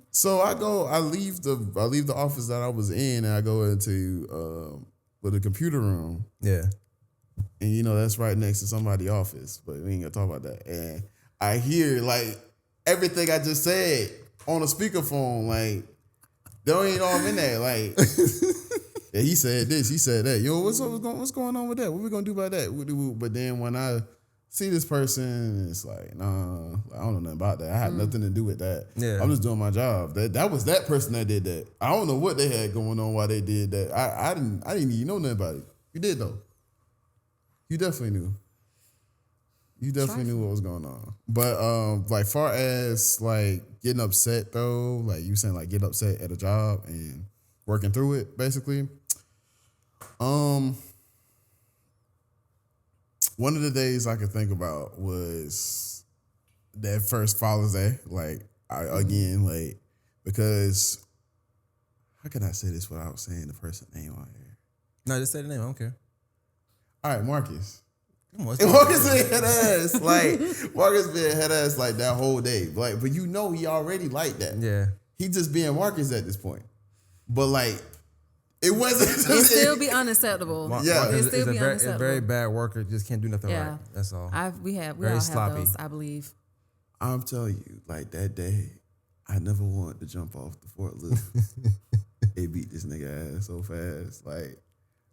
So I leave the office that I was in, and I go into the computer room. Yeah. And that's right next to somebody's office, but we ain't gonna talk about that. And I hear like everything I just said on a speakerphone, like they don't even know I'm in there. Like, yeah, he said this, he said that. Yo, what's going on with that? What we gonna do about that? But then when I see this person, and it's like, nah, I don't know nothing about that. I had nothing to do with that. Yeah. I'm just doing my job. That was that person that did that. I don't know what they had going on while they did that. I didn't even know nothing about it. You did though. You definitely knew. You definitely knew what was going on. But like far as like getting upset though, like you saying like get upset at a job and working through it, basically. One of the days I could think about was that first Father's Day. Like again, like because how can I say this without saying the person's name on here? No, just say the name. I don't care. All right, Marcus. Come on, And Marcus been head ass. Like Marcus been head ass like that whole day. Like, but you know he already like that. Yeah. He just being Marcus at this point. But like it wasn't It still be unacceptable. Yeah. It It's still be a very, unacceptable. very bad worker. Just can't do nothing Yeah. right. That's all. We Very all have sloppy. those, I believe. I'm telling you, like that day, I never wanted to jump off the forklift. It beat this nigga ass so fast.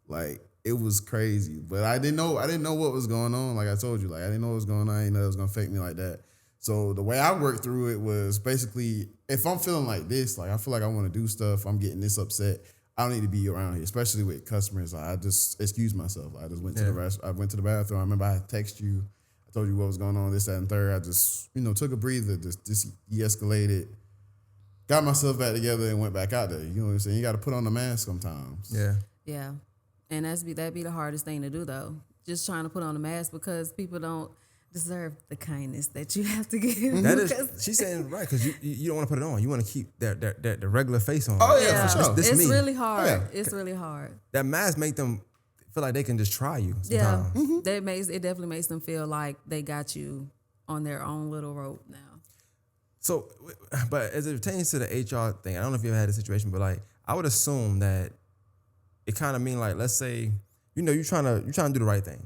Like it was crazy. But I didn't know what was going on. Like I told you, like I didn't know what was going on. I didn't know it was gonna affect me like that. So the way I worked through it was basically if I'm feeling like this, like I feel like I want to do stuff, I'm getting this upset. I don't need to be around here, especially with customers. Like, I just excused myself. I just went to I went to the bathroom. I remember I texted you. I told you what was going on, this, that, and third. I just, took a breather, just de-escalated, got myself back together and went back out there. You know what I'm saying? You got to put on the mask sometimes. Yeah. Yeah. And that'd be the hardest thing to do though. Just trying to put on a mask because people don't deserve the kindness that you have to give. That is, she's saying right because you don't want to put it on. You want to keep that the regular face on. Oh, yeah, for sure. This it's me. really hard. Yeah. It's really hard. That mask make them feel like they can just try you. Yeah. Sometimes. It definitely makes them feel like they got you on their own little rope now. So, but as it pertains to the HR thing, I don't know if you ever had a situation, but like I would assume that it kind of mean like, let's say, you're trying to do the right thing,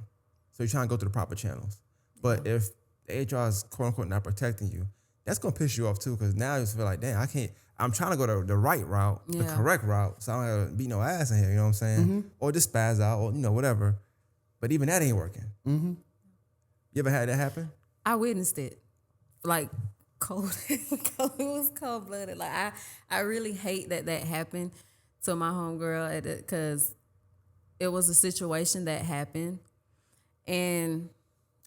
so you're trying to go through the proper channels. But if the HR is quote unquote not protecting you, that's gonna piss you off too, because now you just feel like, damn, I can't. I'm trying to go the right route, the Yeah. correct route, so I don't have to beat no ass in here. You know what I'm saying? Or just spaz out, or whatever. But even that ain't working. You ever had that happen? I witnessed it, like cold. It was cold blooded. Like I really hate that happened to my homegirl because it was a situation that happened, and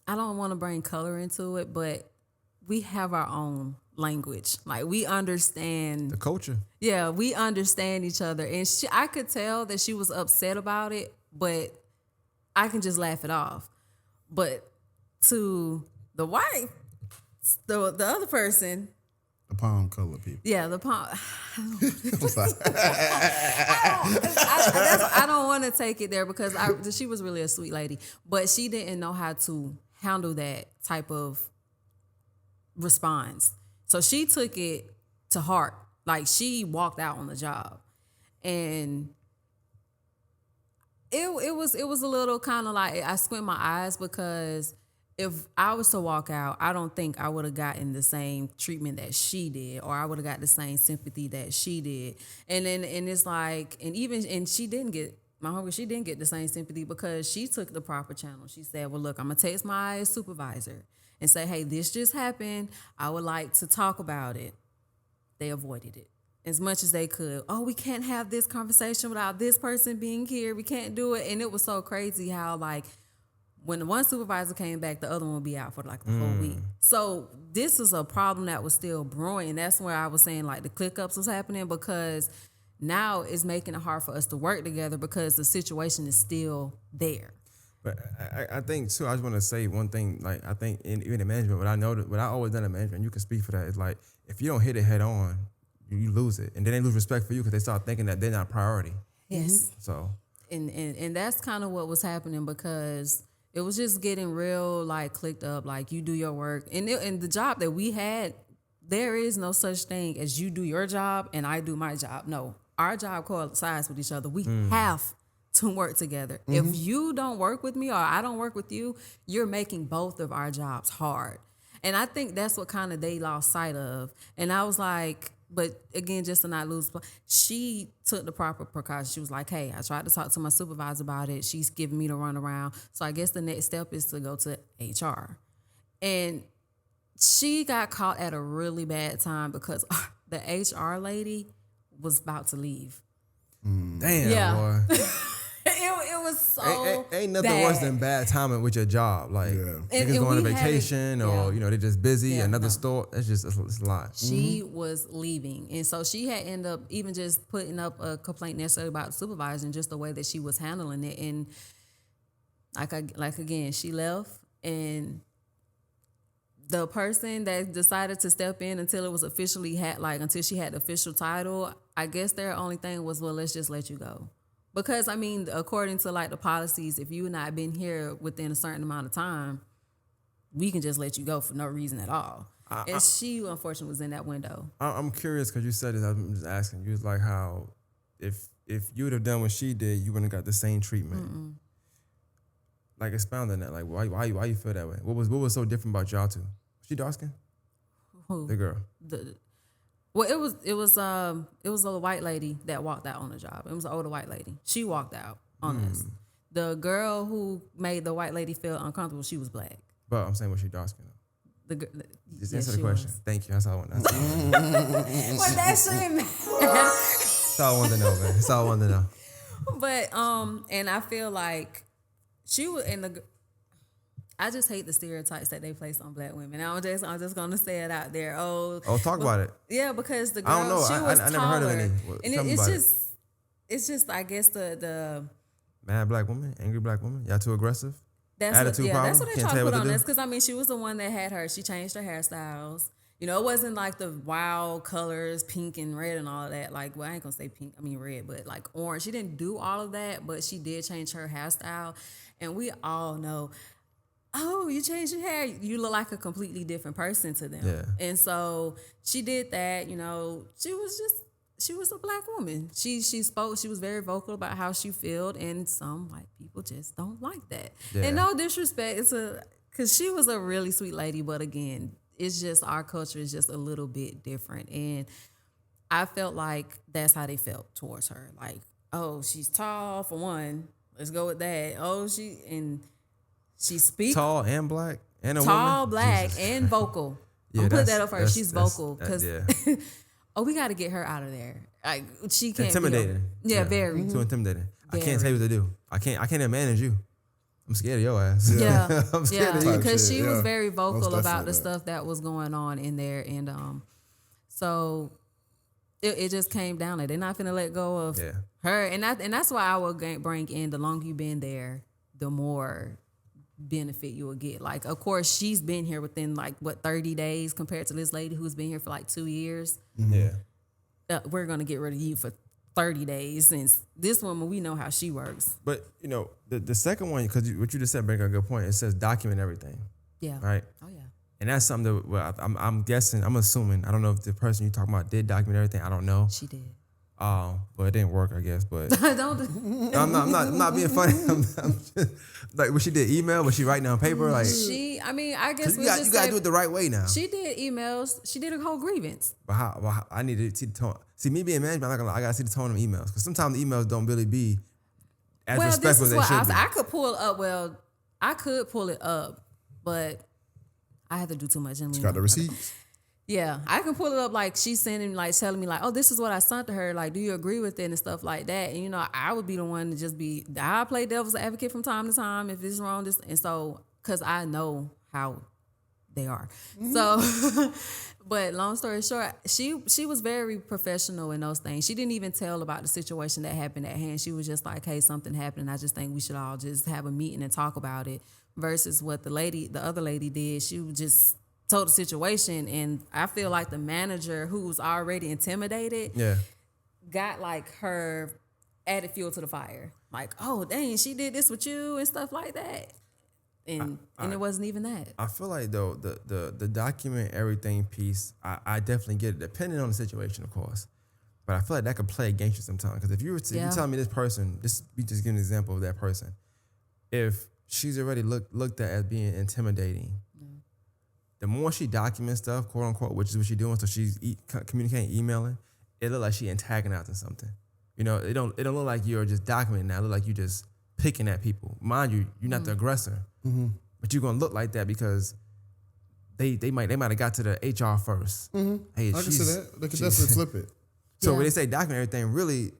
I don't want to bring color into it, but we have our own language. Like we understand The culture. Yeah, we understand each other, and I could tell that she was upset about it, but I can just laugh it off. But to the wife, the other person, The palm color people. yeah, the palm. I'm sorry. I don't want to take it there because she was really a sweet lady, but she didn't know how to handle that type of response. So she took it to heart. Like she walked out on the job, and it was a little kind of like I squint my eyes because if I was to walk out, I don't think I would have gotten the same treatment that she did, or I would have got the same sympathy that she did. And it's like, and she didn't get my homegirl. She didn't get the same sympathy because she took the proper channel. She said, "Well, look, I'm gonna text my supervisor and say, hey, this just happened. I would like to talk about it." They avoided it as much as they could. Oh, we can't have this conversation without this person being here. We can't do it. And it was so crazy how like when the one supervisor came back, the other one would be out for like the whole week. So this is a problem that was still brewing. And that's where I was saying like the click ups was happening because now it's making it hard for us to work together because the situation is still there. But I think too, I just want to say one thing. Like I think even in management, what I always done in management, you can speak for that. Is like if you don't hit it head on, you lose it, and then they lose respect for you because they start thinking that they're not a priority. Yes. So And that's kind of what was happening because it was just getting real like clicked up. Like you do your work, and the job that we had, there is no such thing as you do your job and I do my job. No, our job coincides with each other. We have to work together. If you don't work with me or I don't work with you, you're making both of our jobs hard. And I think that's what kind of they lost sight of. And I was like, but again, just to not lose, she took the proper precautions. She was like, hey, I tried to talk to my supervisor about it. She's giving me the runaround. So I guess the next step is to go to HR. And she got caught at a really bad time because the HR lady was about to leave. Damn, Yeah. boy. It was so Ain't nothing bad. worse than bad timing with your job. Like niggas And going on we had it- vacation or yeah. they just busy. Yeah, Another no. store. It's just it's a lot. She was leaving. And so she had ended up even just putting up a complaint necessarily about the supervisor and just the way that she was handling it. And like again, she left, and the person that decided to step in until it was officially until she had the official title, I guess their only thing was, well, let's just let you go. Because I mean, according to like the policies, if you not been here within a certain amount of time, we can just let you go for no reason at all. And she unfortunately was in that window. I'm curious because you said this. I'm just asking. You was like how if you would have done what she did, you wouldn't have got the same treatment. Like expound on that. Like why you feel that way? What was so different about y'all two? Was she dark skinned? Who? The girl. Well, it was a white lady that walked out on the job. It was an older white lady. She walked out on us. The girl who made the white lady feel uncomfortable, she was black. But I'm saying was she dark skinned? Just yes, answer the she question. was. Thank you. That's all I want. But that shouldn't matter. That's all I wanted to know, man. That's all I wanted to know. But and I feel like she was I just hate the stereotypes that they place on black women. I'm just gonna say it out there. Talk about it. Yeah, because the girl, I don't know. she was I never heard of any. taller. And Tell me it's about just it's just I guess the Mad black woman, angry black woman. Y'all too aggressive. that's Attitude problem? that's what they Can't try tell to you put what on to us. do? Because I mean, she was the one that had her. She changed her hairstyles. You know, it wasn't like the wild colors, pink and red and all of that. Like, well, I ain't gonna say pink, I mean red, but like orange. She didn't do all of that, but she did change her hairstyle. And we all know, oh, you changed your hair, you look like a completely different person to them. Yeah. And so she did that. You know, she was a black woman. She spoke. She was very vocal about how she felt, and some white people just don't like that. Yeah. And no disrespect, because she was a really sweet lady, but again, it's just our culture is just a little bit different, and I felt like that's how they felt towards her. Like, oh, she's tall for one. Let's go with that. Oh, she speaks Tall and black and a tall, woman. black, Jesus. and vocal. Yeah, I'm put that's- that up first. that's- She's that's- vocal that- because yeah. oh, we got to get her out of there. Like she can't Intimidating. Be very. Too intimidating. I Very. can't tell you what to do. I can't manage you. I'm scared of your ass. Yeah, I'm scared of you. Type because shit, she was yeah. very vocal Most about the definitely. stuff that was going on in there, and so it just came down that they're not gonna let go of Yeah. her, and that's why I would bring in the longer you've been there, the more benefit you will get. Like, of course, she's been here within 30 days compared to this lady who's been here for 2 years. Yeah. We're gonna get rid of you for 30 days since this woman, we know how she works. But the second one, because what you just said, bring a good point. It says document everything, Yeah. right? Oh yeah. And that's something that I'm guessing. I'm assuming. I don't know if the person you talking about did document everything. I don't know. She did. But it didn't work, I guess. But Don't. I'm not being funny. I'm just, like, what she did, email? Was she writing down paper? Like, I guess you gotta do it the right way now. She did emails. She did a whole grievance. But how I need to see the tone. See, me being management, I'm not gonna lie, I gotta see the tone of emails because sometimes the emails don't really be as Well, this respectful is as they what should be. I could pull up. Well, I could pull it up, but I have to do too much. Got the receipts. Yeah, I can pull it up. Like she's sending, telling me, oh, this is what I sent to her. Like, do you agree with it and stuff like that? And I would be the one to just be. I play devil's advocate from time to time if it's wrong. And so, because I know how they are. So, but long story short, she was very professional in those things. She didn't even tell about the situation that happened at hand. She was just like, hey, something happened. I just think we should all just have a meeting and talk about it. Versus what the other lady did. She was just told the situation, and I feel like the manager who was already intimidated yeah. got her added fuel to the fire. Like, oh dang, she did this with you and stuff like that. And it wasn't even that. I feel like though the document everything piece, I definitely get it, depending on the situation, of course. But I feel like that could play against you sometimes. Because if you tell me this person, we just give an example of that person. If she's already looked at as being intimidating, the more she documents stuff, quote unquote, which is what she's doing, so she's communicating, emailing, it look like she antagonizing something. You know, it don't look like you're just documenting now. It look like you just picking at people. Mind you, you're not the aggressor, but you're gonna look like that because they might have got to the HR first. Hey, I can see that. They can definitely flip it. So Yeah. when they say document everything, really,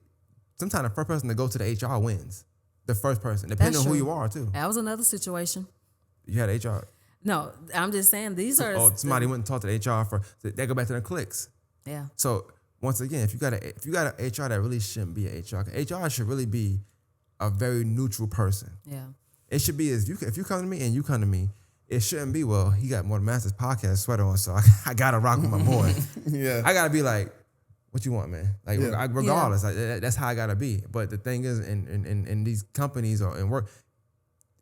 sometimes the first person to go to the HR wins. The first person, depending That's on who true. you are too. That was another situation. You had HR. No, I'm just saying these are. Oh, somebody went and talked to the HR for. They go back to the clicks. Yeah. So once again, if you got an HR that really shouldn't be an HR, 'cause HR should really be a very neutral person. Yeah. It should be if you come to me and you come to me, it shouldn't be, well, he got More Than Masters podcast sweater on, so I gotta rock with my boy. Yeah. I gotta be like, what you want, man? Like Yeah. regardless, like, that's how I gotta be. But the thing is, in these companies or in work,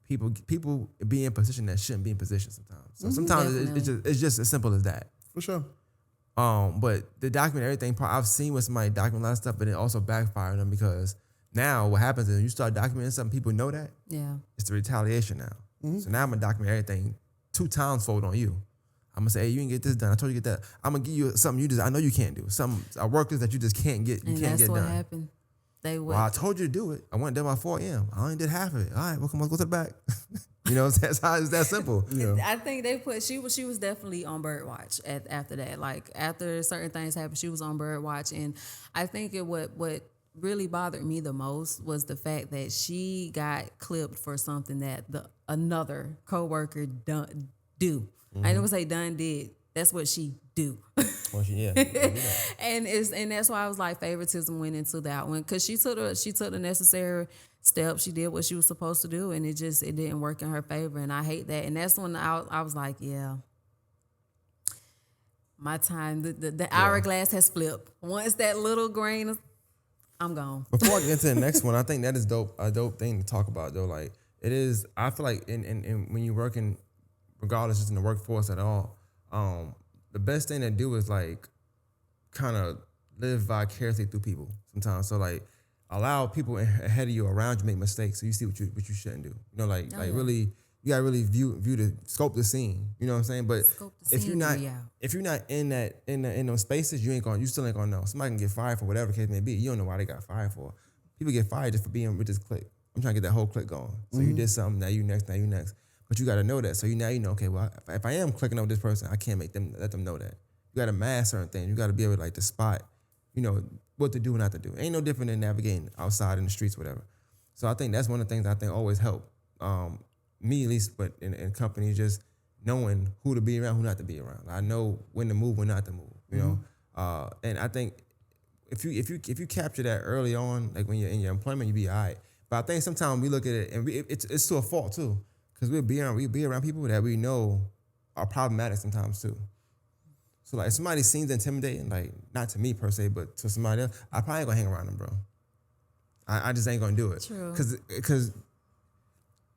people be in position that shouldn't be in position sometimes. So sometimes it's just as simple as that. For sure. But the document everything part, I've seen with somebody document a lot of stuff, but it also backfired them because now what happens is you start documenting something, people know that. Yeah. It's the retaliation now. So now I'm gonna document everything 2 times fold on you. I'm gonna say, hey, you can get this done. I told you to get that. I'm gonna give you something you just I know you can't do. Some workers that you just can't get. You And can't that's get what done. happened. They would. Well, I told you to do it. I went there by 4 a.m. I only did half of it. All right, well, come on, go to the back. You know, that's how it's that simple. Yeah. I think they put she was definitely on bird watch after that. Like after certain things happened, she was on bird watch, and I think what really bothered me the most was the fact that she got clipped for something that another coworker do. I ain't gonna say done did. That's what she do. Well, yeah. and that's why I was like favoritism went into that one because she took the necessary steps. She did what she was supposed to do, and it didn't work in her favor. And I hate that. And that's when I was like, yeah, my time the hourglass has flipped. Once that little grain, I'm gone. Before I get into the next one, I think that is a dope thing to talk about though. Like it is, I feel like in when you're working, regardless just in the workforce at all, the best thing to do is like kind of live vicariously through people sometimes. So like allow people ahead of you, around you, make mistakes, so you see what you shouldn't do. You know, like really, you gotta really view the scope the scene. You know what I'm saying? But if you're not in those spaces, you still ain't gonna know. Somebody can get fired for whatever the case may be. You don't know why they got fired for. People get fired just for being with this clique. I'm trying to get that whole clique going. So you did something, now you next. But you gotta know that. So you know, okay, well, if I am clicking up with this person, I can't let them know that. You gotta mask certain things. You gotta be able to spot, you know, what to do and not to do. Ain't no different than navigating outside in the streets, whatever. So I think that's one of the things I think always help. Me at least, but in companies, just knowing who to be around, who not to be around. I know when to move, when not to move. You know, and I think if you capture that early on, like when you're in your employment, you be all right. But I think sometimes we look at it and it's to a fault too, because we be around people that we know are problematic sometimes too. So like if somebody seems intimidating, like not to me per se, but to somebody else, I probably ain't gonna hang around them, bro. I just ain't gonna do it. True. Because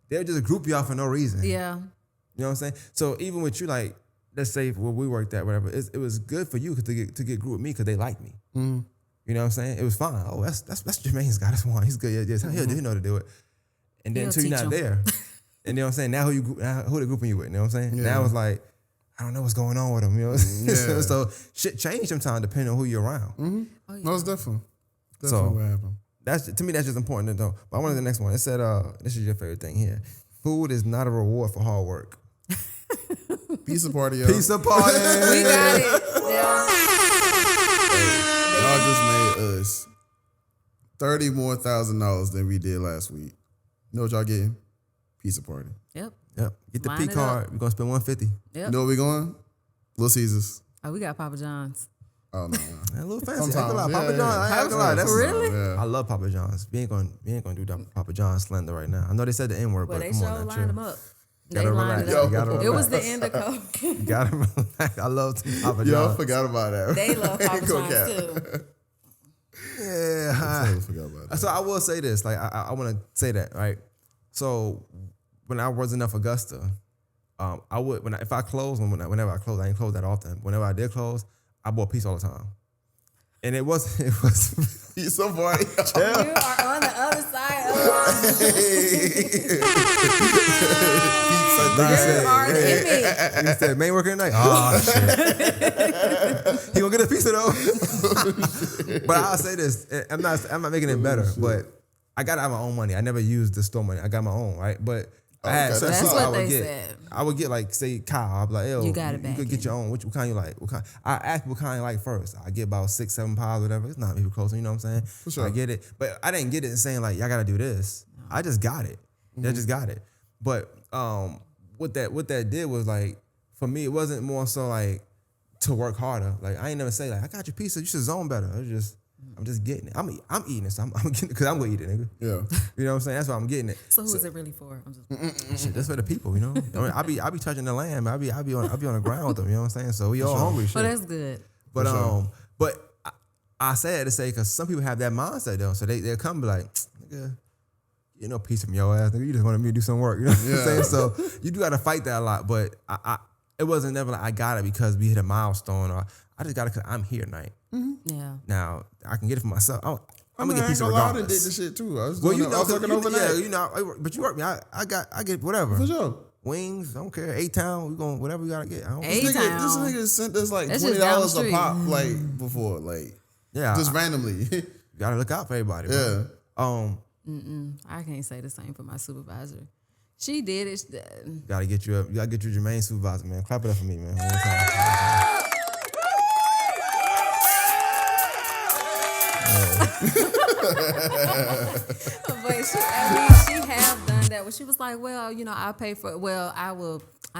they'll just group you out for no reason. Yeah. You know what I'm saying? So even with you, like, let's say where we worked at, whatever, it was good for you to get grouped with me because they like me. Mm-hmm. You know what I'm saying? It was fine. Oh, that's Jermaine's guy. That's one. He's good. Yeah, he'll know to do it. And then until you're not there. And you know what I'm saying? Now who they grouping you with? You know what I'm saying? Yeah. Now it's like, I don't know what's going on with them. You know what I'm saying? Yeah. So shit change sometimes depending on who you're around. Mm-hmm. Oh, yeah. Most definitely. So- What happened. To me, that's just important to know. But I wanted the next one. It said, this is your favorite thing here. Food is not a reward for hard work. Pizza party, y'all. Pizza party. We got it. Yeah. Y'all just made us $30,000 more than we did last week. You know what y'all getting? Pizza party. Yep. Yep. Get the Line P it card. up. We're gonna spend $150. Yep. You know where we going? Little Caesars. Oh, we got Papa John's. Oh no. A little fancy. I ain't Sometimes, gonna lie. yeah, Papa yeah. John. I ain't gonna lie. That's Really? Yeah. I love Papa John's. We ain't gonna do that Papa John slender right now. I know they said the N word, Well, but they come sure on now, lined them chill. up. Gotta They lined relax. it up. You gotta It was the relax. end of COVID. You gotta relax. I love Papa Yo, I John's. forgot about that. They love Papa Go John's Cat. too. Yeah. I totally forgot about that. So I will say this. Like I want to say that, right? So when I was enough Augusta, I would if I closed whenever I closed, I ain't closed that often. Whenever I did close, I bought pizza all the time. And it was Pizza party. You are on the other side of Pizza He said, "Man, working tonight." Oh shit. He gonna get a pizza though. But I'll say this: I'm not making it better, but I got to have my own money. I never used the store money. I got my own, right? But I had certain That's people what I would they get. said. I would get like, say, Kyle. I'd be like, yo, You got it back could get your own. What kind you like? What kind? I ask people what kind you like first. I get about 6-7 pies, whatever. It's not even close. You know what I'm saying? For sure. I get it, but I didn't get it and saying like, y'all got to do this. I just got it. I just got it. But what that did was like, for me, it wasn't more so like to work harder. Like I ain't never say like, I got your pizza. You should zone better. I'm just getting it. I'm eating it. So I'm getting it because I'm gonna eat it, nigga. Yeah. You know what I'm saying? That's why I'm getting it. So who is it really for? I'm just Shit, that's for the people, you know. I mean, I be touching the land. I be on the ground with them. You know what I'm saying? So we all hungry. Shit. Oh, that's good. But sure. but I say it to say because some people have that mindset though. So they'll come and be like, nigga, you know, piece from your ass, nigga. You just wanted me to do some work. You know what I'm saying? So you do got to fight that a lot. But it wasn't never like I got it because we hit a milestone or I just got it because I'm here tonight. Yeah. Now I can get it for myself. I'm gonna get I pizza ain't gonna lie, I done regardless. did this shit too. I was Well, doing you know, I was working overnight. yeah, you know, but you work me. I get whatever. For sure. Wings, I don't care. A-Town, we going whatever we gotta get. I don't A- This A-Town. nigga sent us like That's $20 just down the a street. pop like before, like yeah, just randomly. you gotta look out for everybody. Yeah. Bro. I can't say the same for my supervisor. She did it. Gotta get you up. You gotta get your Jermaine supervisor, man. Clap it up for me, man. One time. But she have done that. Well, she was like, well, you know, I pay for it. Well, I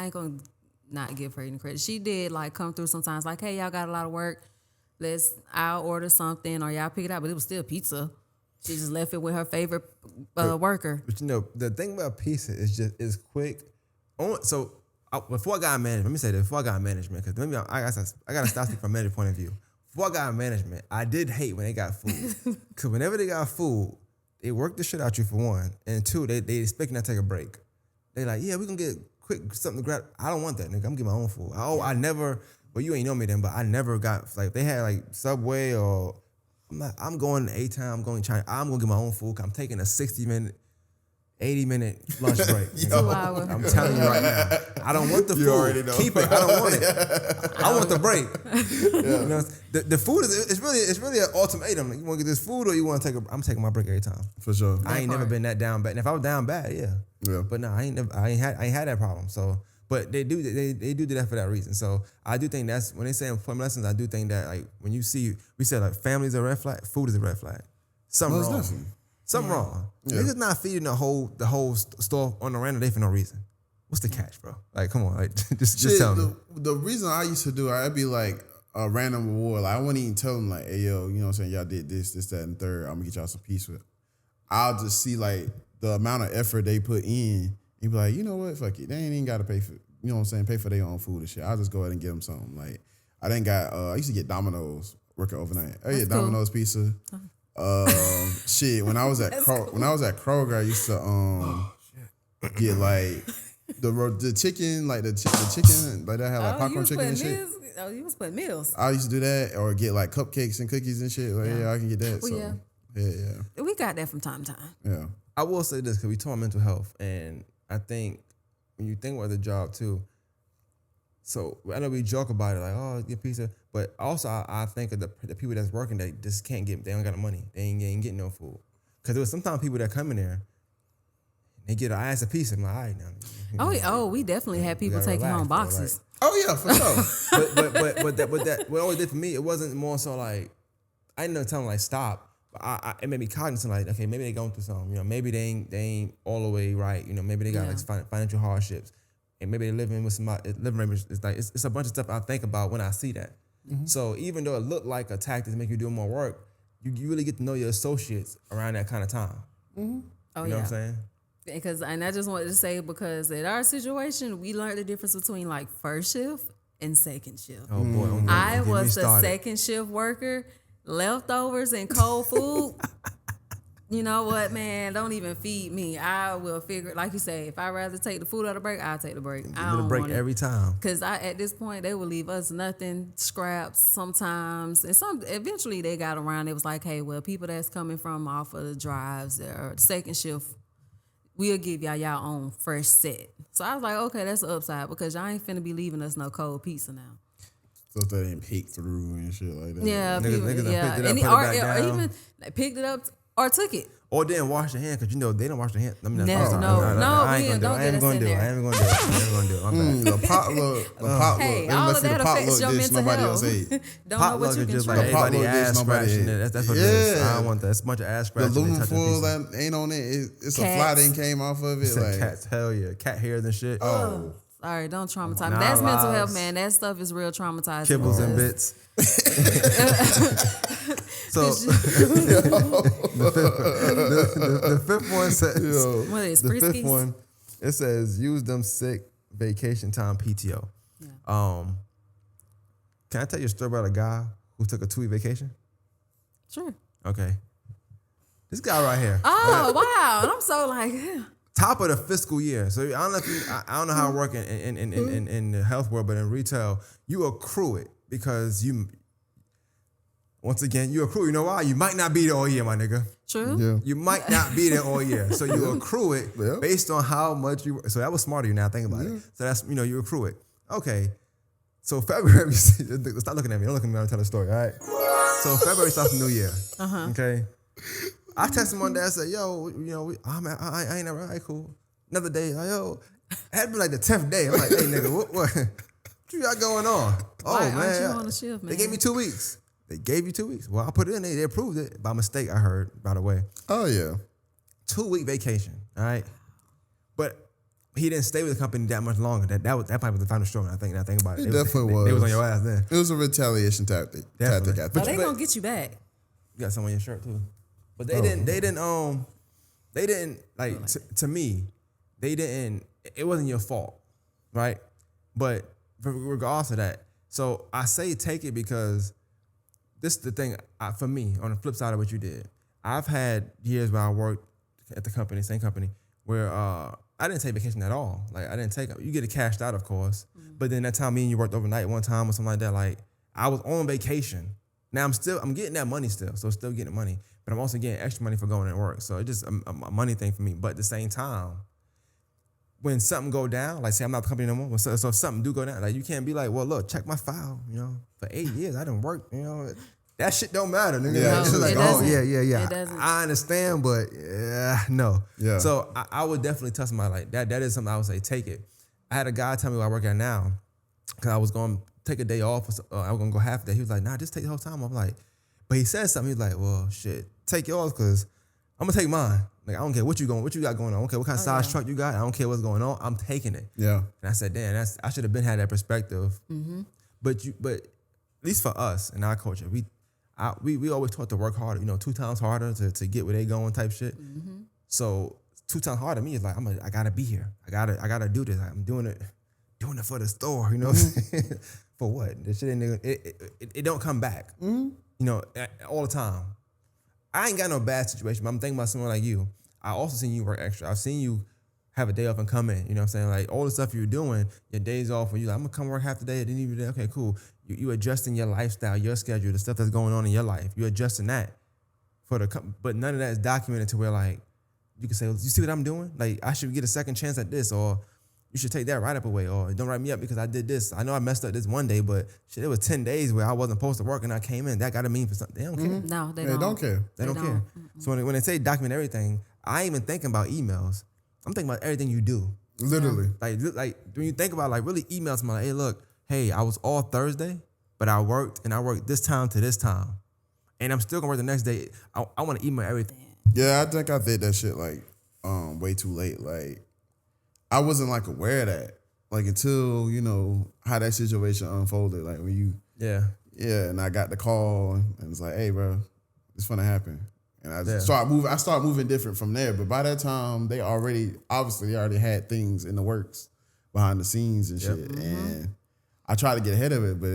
ain't gonna not give her any credit. She did like come through sometimes like, hey, y'all got a lot of work. I'll order something or y'all pick it up. But it was still pizza. She just left it with her favorite worker. But you know, the thing about pizza is quick. Before I got management, let me say this. Before I got management, because maybe I gotta stop from a management point of view. Before I got management, I did hate when they got food. Because whenever they got food, they work the shit out you for one. And two, they expect you not to take a break. They like, yeah, we can get quick something to grab. I don't want that, nigga. I'm getting my own food. I never, well, you ain't know me then, but I never got, like, they had like Subway or, I'm going to A-Town, I'm going to China. I'm going to get my own food. I'm taking a 60-minute, 80-minute lunch break. 2 hours. I'm telling you right now. I don't want the food. already know. Keep it. I don't want it. I want the break. You know, the food it's really an ultimatum. Like, you want to get this food or you want to take I'm taking my break every time. For sure. I ain't never been that down bad. And if I was down bad, yeah. Yeah. But no, I ain't had that problem. So, but they do that for that reason. So I do think that's when they say employment lessons. I do think that like when you see we said like family is a red flag, food is a red flag. Something Most wrong. definitely. Something wrong. Yeah. Niggas not feeding the whole store on a random day for no reason. What's the catch, bro? Like, come on, like just Shit, tell me. the reason I used to do it, I'd be like a random reward. Like I wouldn't even tell them like, hey yo, you know what I'm saying? Y'all did this, that, and third. I'm gonna get y'all some pizza. I'll just see like the amount of effort they put in and be like, you know what? Fuck it. They ain't even gotta pay for, you know what I'm saying? Pay for their own food and shit. I'll just go ahead and give them something. Like I I used to get Domino's working overnight. I get cool. Domino's pizza. Shit, when I was at Kroger, I used to get like the chicken, like the chicken, like that had like popcorn chicken and shit. You was putting meals. I used to do that, or get like cupcakes and cookies and shit. Like, yeah, I can get that. Well, so yeah. We got that from time to time. I will say this because we talk mental health, and I think when you think about the job too. So I know we joke about it, like, oh, get pizza, but also I think of the people that's working that just can't get, they don't got no money, they ain't getting no food. Because there was sometimes people that come in there, they get an ass a pizza. I'm like, all right now. We definitely had people gotta taking home relax, bro, boxes. Oh yeah, for sure. but that what it always did for me, it wasn't more so like I didn't know tell them like stop. But it made me cognizant like, okay, maybe they going through something. You know, maybe they ain't all the way right. You know, maybe they got like financial hardships, and maybe they're living with some living rate. It's like it's a bunch of stuff I think about when I see that. Mm-hmm. So even though it looked like a tactic to make you do more work, you really get to know your associates around that kind of time. Mm-hmm. Oh, you know what I'm saying? And I just wanted to say, because in our situation, we learned the difference between like first shift and second shift. Oh boy, I was the second shift worker, leftovers and cold food. You know what, man? Don't even feed me. I will figure, like you say, if I rather take the food out of the break, I'll take the break. I don't a break want it. every time. Because at this point, they would leave us nothing, scraps sometimes. And eventually they got around. It was like, hey, well, people that's coming from off of the drives or second shift, we'll give y'all own fresh set. So I was like, okay, that's an upside because y'all ain't finna be leaving us no cold pizza now. So if they didn't peek through and shit like that. Yeah, Niggas done yeah. picked it up, And put it back or down. even picked it up or took it. Or didn't wash their hand because they don't wash their hand. I mean, No, sorry. no, I ain't we gonna do it. don't I ain't get gonna us do in it. I there. ain't gonna do it. I ain't gonna do it. My bad. The potluck, Hey, they all left of you the that affects your potluck dish mental nobody health. else ate. Don't know Potluck what you is can just like trust. everybody Potluck dish ass nobody scratching ate. it. That's for Yeah. this. I don't want that. It's a bunch of ass The scratching. and touching aluminum foil pieces. that ain't on it, it's a Cats. fly that came off of it. Said Like, cats, hell yeah, cat hairs and shit. oh, Sorry, don't traumatize me. Nah, That's mental lies. health, man. That stuff is real traumatizing. Kibbles and because- bits. So the fifth one says, What is the fifth Friskies? one, it says use them sick vacation time PTO. Can I tell you a story about a guy who took a 2-week vacation? Sure. Okay. This guy right here. Oh wow! And I'm so like, Top of the fiscal year. So I don't know if I don't know how it works in the health world, but in retail, you accrue it because once again, you accrue. You know why? You might not be there all year, my nigga. true. yeah. You might not be there all year. So you accrue it Yeah. based on how much you. So that was smart of you now, think about it. So that's, you accrue it. Okay. So February, stop looking at me. Don't look at me when I tell the story, all right? So February starts the new year. Okay. I texted one day, I said, yo, I ain't never, all right, cool. Another day, like, yo, it had been like the 10th day. I'm like, hey, nigga, what you got going on? Why Oh, aren't man. you on the shift, man? They gave me 2 weeks. They gave you 2 weeks. Well, I put it in, they approved it. By mistake, I heard, by the way. Oh, yeah. 2-week vacation, all right? But he didn't stay with the company that much longer. That probably was the final straw. I think about it. It definitely They was was. on your ass then. It was a retaliation tactic. Definitely. I Oh, think. they gonna get you back. You got some on your shirt too. But they didn't like to me, it wasn't your fault, right? But regardless of that, so I say take it because this is the thing for me, on the flip side of what you did. I've had years where I worked at the company, same company, where I didn't take vacation at all. Like I didn't take it. You get it cashed out, of course. But then that time me and you worked overnight one time or something like that, like I was on vacation. Now I'm getting that money still, so still getting money, but I'm also getting extra money for going to work. So it's just a money thing for me. But at the same time, when something go down, like say I'm not the company no more, so if something do go down, like you can't be like, well, look, check my file, for 8 years I didn't work, that shit don't matter, nigga. Yeah, That shit it like, doesn't. yeah. It doesn't. I understand, but no. Yeah. So I would definitely tell somebody like that. That is something I would say, take it. I had a guy tell me where I work at now, because I was going to take a day off. I was going to go half a day. He was like, nah, just take the whole time. I'm like, but he said something. He was like, well, shit, take yours because I'm going to take mine. Like, I don't care what you got going on. I don't care what kind of size truck you got. I don't care what's going on. I'm taking it. Yeah. And I said, damn, I should have been had that perspective. But at least for us in our culture, we always taught to work harder. 2 times harder to get where they going type shit. So 2 times harder to me is like I gotta be here. I gotta do this. I'm doing it for the store. You know what I'm saying? For what? This shit ain't it don't come back. All the time. I ain't got no bad situation, but I'm thinking about someone like you. I also seen you work extra. I've seen you have a day off and come in. You know what I'm saying? Like all the stuff you're doing, your days off, where you like, I'm gonna come work half the day, then even day. Okay, cool. You adjusting your lifestyle, your schedule, the stuff that's going on in your life. You're adjusting that but none of that is documented to where like you can say, you see what I'm doing? Like I should get a second chance at this, or you should take that write up away, or don't write me up because I did this. I know I messed up this one day, but shit, it was 10 days where I wasn't supposed to work and I came in. That gotta mean for something. They don't care. No, they They don't care. They don't care. So when they say document everything, I ain't even thinking about emails. I'm thinking about everything you do. Literally. Like when you think about like really email somebody, hey, look, hey, I was off Thursday, but I worked this time to this time. And I'm still gonna work the next day. I wanna email everything. Yeah, I think I did that shit like way too late. Like I wasn't like aware of that. Like until, how that situation unfolded. Like when you and I got the call and it's like, hey bro, it's gonna happen. And I started moving different from there. But by that time they already had things in the works behind the scenes and shit. And I tried to get ahead of it, but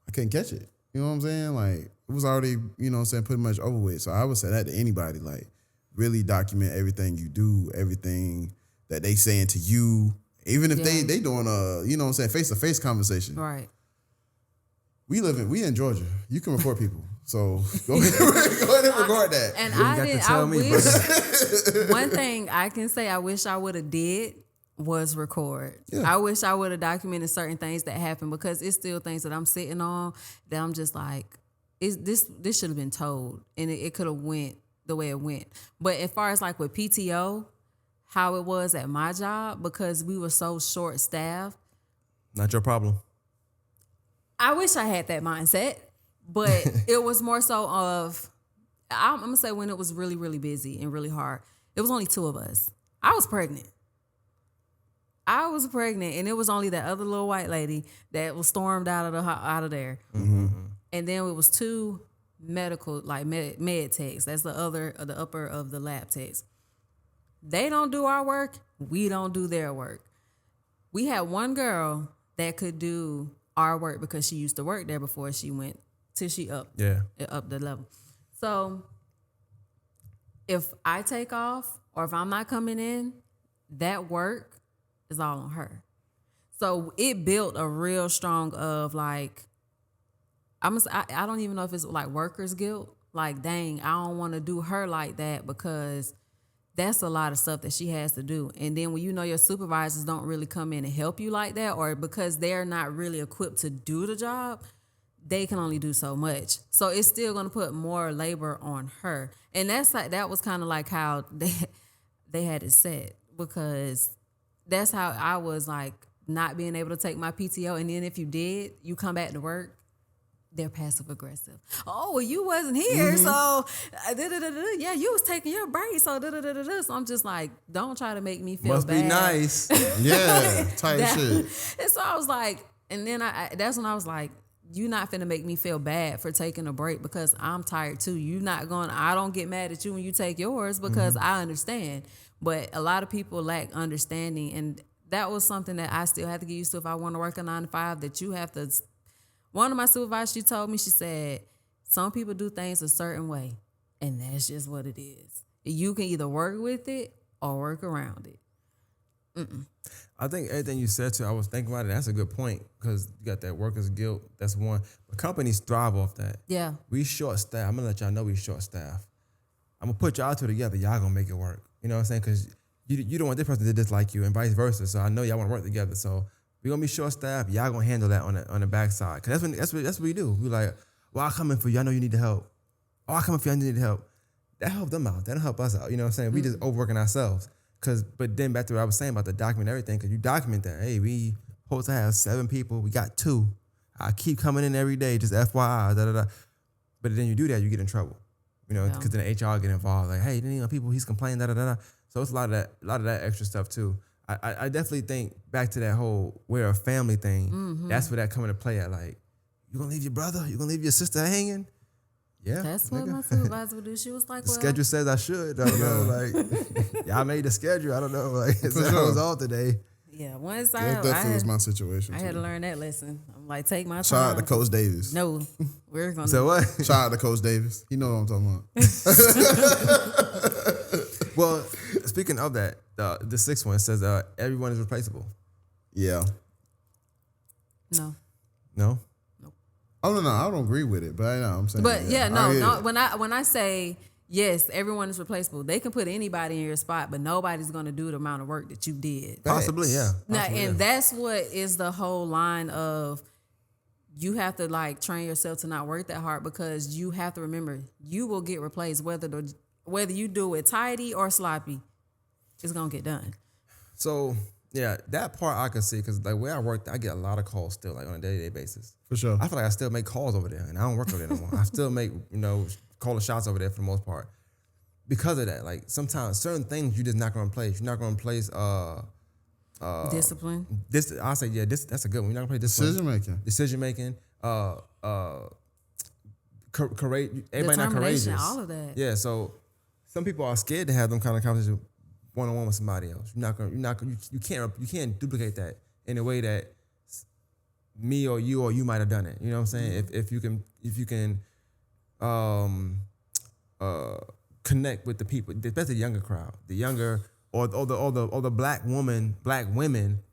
I couldn't catch it. You know what I'm saying? Like it was already, pretty much over with. So I would say that to anybody, like really document everything you do, everything that they saying to you, even if they doing a, face-to-face conversation. Right. We in Georgia. You can record people. So go ahead and record that. And You I got to didn't. tell I me, wish. One thing I can say, I wish I would have did was record. Yeah. I wish I would have documented certain things that happened because it's still things that I'm sitting on that I'm just like, this should have been told and it could have went the way it went. But as far as like with PTO, how it was at my job, because we were so short staffed, Not your problem. I wish I had that mindset, but it was more so of, I'm going to say when it was really, really busy and really hard, it was only 2 of us. I was pregnant, and it was only that other little white lady that was stormed out of there. Mm-hmm. And then it was 2 medical, like med techs. That's the upper of the lab techs. They don't do our work. We don't do their work. We had one girl that could do our work because she used to work there before she went till she up the level. So if I take off or if I'm not coming in, that work is all on her. So it built a real strong of like, I don't even know if it's like workers' guilt. Like, dang, I don't want to do her like that because that's a lot of stuff that she has to do. And then when you know your supervisors don't really come in and help you like that, or because they're not really equipped to do the job, they can only do so much. So it's still going to put more labor on her. And that was kind of like how they had it set, because that's how I was like not being able to take my PTO. And then if you did, you come back to work, they're passive aggressive. Oh, well, you wasn't here, so yeah, you was taking your break, so So I'm just like, don't try to make me feel Must bad. be nice. Yeah, tight shit. And so I was like, and then that's when I was like, you're not finna make me feel bad for taking a break because I'm tired too. I don't get mad at you when you take yours because I understand. But a lot of people lack understanding, and that was something that I still have to get used to if I want to work a 9 to 5, that you have to. One of my supervisors, she told me, she said, some people do things a certain way, and that's just what it is. You can either work with it or work around it. I think everything you said too, I was thinking about it. That's a good point because you got that workers' guilt. That's one. But companies thrive off that. Yeah. We short staff. I'm going to let y'all know we short staff. I'm going to put y'all 2 together. Y'all going to make it work. You know what I'm saying? Because you don't want this person to dislike you and vice versa. So I know y'all want to work together. So we're going to be short staffed. Y'all going to handle that on the backside. Because that's what we do. We like, well, I'll come in for you. I know you need the help. Oh, I'll come in for you. I need the help. That help them out. That'll help us out. You know what I'm saying? We just overworking ourselves. But then back to what I was saying about the document everything, because you document that. Hey, we supposed to have 7 people. We got 2. I keep coming in every day, just FYI, da-da-da. But then you do that, you get in trouble. You know, because then HR get involved. Like, hey, people, he's complaining, da-da-da-da. So it's a lot of that extra stuff too. I definitely think back to that whole we're a family thing. Mm-hmm. That's where that come into play at. Like, you gonna leave your brother? You gonna leave your sister hanging? Yeah. That's what my supervisor would do. She was like, the schedule says I should. I don't know. Like, y'all made the schedule. I don't know. Like, it was all today. Yeah, once That definitely was my situation. I had to learn that lesson. I'm like, take my time. Shout out to Coach Davis. No, we're gonna. So what? Shout out to Coach Davis. You know what I'm talking about. Well, speaking of that, the 6th one says everyone is replaceable. Yeah. No. No? Oh no, I don't agree with it, but I know I'm saying. But yeah, no. it. When I say yes, everyone is replaceable, they can put anybody in your spot, but nobody's gonna do the amount of work that you did. Possibly, yeah. Now, Possibly, and that's what is the whole line of, you have to like train yourself to not work that hard, because you have to remember you will get replaced whether you do it tidy or sloppy, it's gonna get done. So yeah, that part I can see, because like where I work, I get a lot of calls still, like on a day-to-day basis. For sure. I feel like I still make calls over there, and I don't work over there no more. I still make, call the shots over there for the most part. Because of that, like sometimes certain things you're just not going to replace. You're not going to replace Discipline. I'll say, yeah, that's a good one. You're not going to replace decision making. Courage. Everybody not courageous. All of that. Yeah, so some people are scared to have them kind of conversations one-on-one with somebody else. You can't duplicate that in a way that me or you might have done it. You know what I'm saying? Mm-hmm. If you can connect with the people, especially the younger crowd, the younger or the black women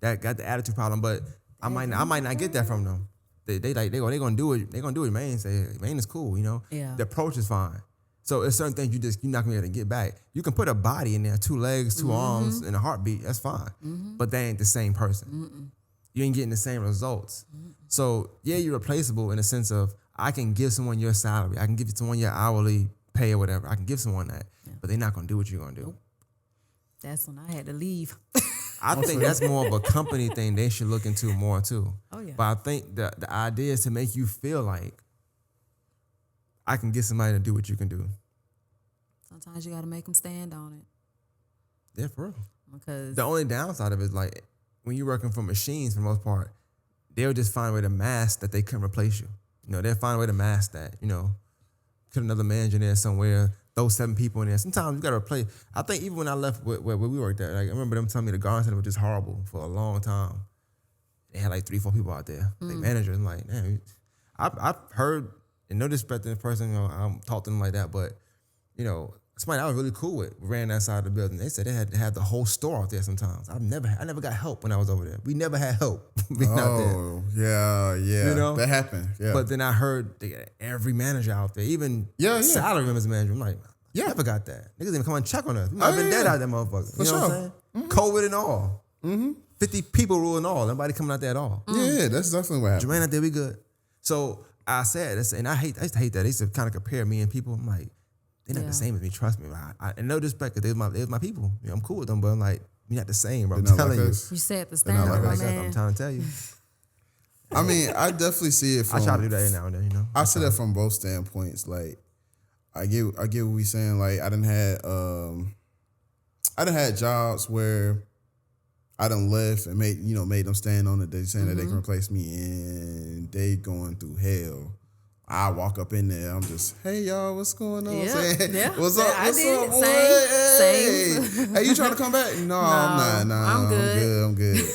that got the attitude problem, but I might not get that from them. they gonna do it. They gonna do it. Man, say man is cool. You know, Yeah. the approach is fine. So it's certain things you're not gonna be able to get back. You can put a body in there, 2 legs, 2 arms, and a heartbeat. That's fine. But they ain't the same person. You ain't getting the same results. So yeah, you're replaceable in the sense of I can give someone your salary. I can give someone your hourly pay or whatever. I can give someone that, but they're not gonna do what you're gonna do. That's when I had to leave. I think that's more of a company thing they should look into more too. Oh, yeah. But I think the idea is to make you feel like I can get somebody to do what you can do. Sometimes you got to make them stand on it. Yeah, for real. Because The only downside of it is like when you're working for machines for the most part, they'll just find a way to mask that they couldn't replace you. You know, they'll find a way to mask that, you know, put another manager there somewhere, throw 7 people in there. Sometimes you got to replace. I think even when I left where we worked at, like, I remember them telling me the garden center was just horrible for a long time. They had like 3-4 people out there, like managers. I'm like, man, I've heard, and no disrespect to the person, you know, I don't talk to them like that, but, you know, somebody I was really cool with ran that side of the building. They said they had the whole store out there sometimes. I never got help when I was over there. We never had help being out there. Oh, yeah. You know? That happened. Yeah. But then I heard they got every manager out there, even Yeah. salary members manager. I'm like, yeah, never got that. Niggas didn't come and check on us. We might have been dead out there, motherfucker. You know what I'm saying? COVID and all. 50 people rule and all. Nobody coming out there at all. Yeah, that's definitely what happened. Jermaine out there, we good. So I said this, and I used to hate that. They used to kind of compare me and people. I'm like, they're not the same as me. Trust me. And no disrespect, because they was my people. You know, I'm cool with them, but I'm like, we're not the same, bro. I'm They're not telling like you. us. you said the not stand like on us. my I'm man. trying to tell you. I mean, I definitely see it from. I try to do that every now and then, you know. I see that from both standpoints. Like, I get what we saying. Like, I done had jobs where I done left and made them stand on it. They saying that they can replace me, and they going through hell. I walk up in there. I'm just, hey y'all, what's going on? Yeah, Saying, yeah. what's up? I What's did. up, boy? Same. Hey, you trying to come back? No, I'm not. I'm good. I'm good.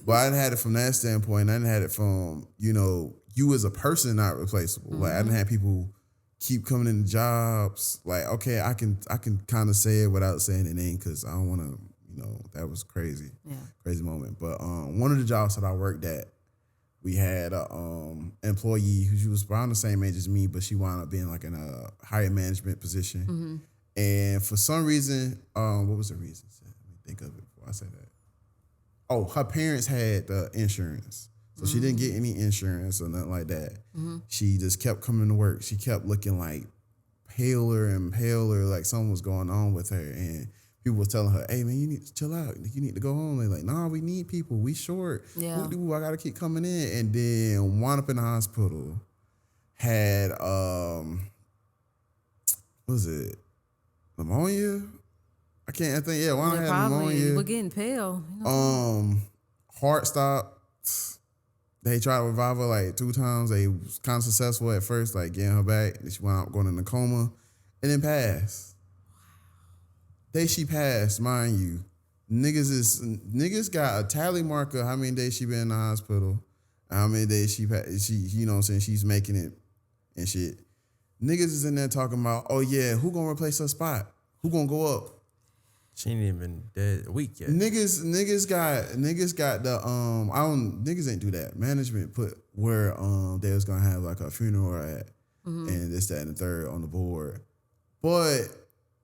But I didn't had it from that standpoint. I didn't had it from you as a person not replaceable. Like I didn't have people keep coming into jobs. Like okay, I can kind of say it without saying the name because I don't want to. That was crazy. Yeah. Crazy moment. But one of the jobs that I worked at, we had a employee who she was around the same age as me, but she wound up being like in a higher management position. And for some reason, what was the reason? Let me think of it before I say that. Oh, her parents had insurance. So she didn't get any insurance or nothing like that. She just kept coming to work. She kept looking like paler and paler, like something was going on with her. And people was telling her, hey, man, you need to chill out. You need to go home. They're like, nah, we need people. We short. Yeah. What do I got to keep coming in? And then wound up in the hospital. Had, what was it? Pneumonia? I can't think. Yeah, wound up had Probably pneumonia. we're getting pale. Heart stopped. They tried to revive her like 2 times. They was kind of successful at first, like getting her back. Then she wound up going in a coma and then passed. Day she passed, mind you, niggas got a tally marker how many days she been in the hospital, how many days she you know what I'm saying, she's making it and shit. Niggas is in there talking about, oh yeah, who gonna replace her spot? Who gonna go up? She ain't even dead a week yet. Niggas got the niggas ain't do that. Management put where they was gonna have like a funeral at and this, that, and the third on the board. But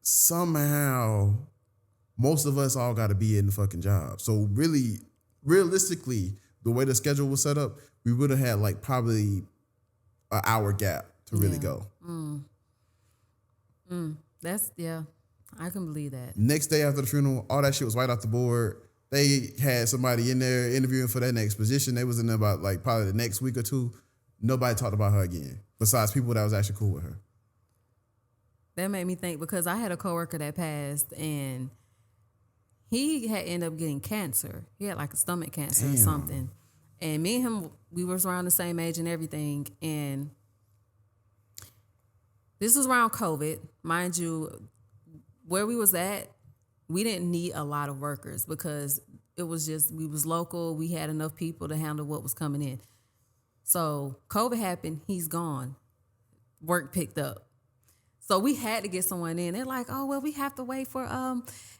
somehow most of us all gotta be in the fucking job. So really, realistically, the way the schedule was set up, we would have had like probably an hour gap to really go. That's I can believe that. Next day after the funeral, all that shit was right off the board. They had somebody in there interviewing for that next position. They was in there about like probably the next week or 2. Nobody talked about her again, besides people that was actually cool with her. That made me think because I had a coworker that passed and he had ended up getting cancer. He had like a stomach cancer or something. And me and him, we was around the same age and everything. And this was around COVID. Mind you, where we was at, we didn't need a lot of workers because it was just, we was local. We had enough people to handle what was coming in. So COVID happened. He's gone. Work picked up. So we had to get someone in. They're like, oh, well, we have to wait for,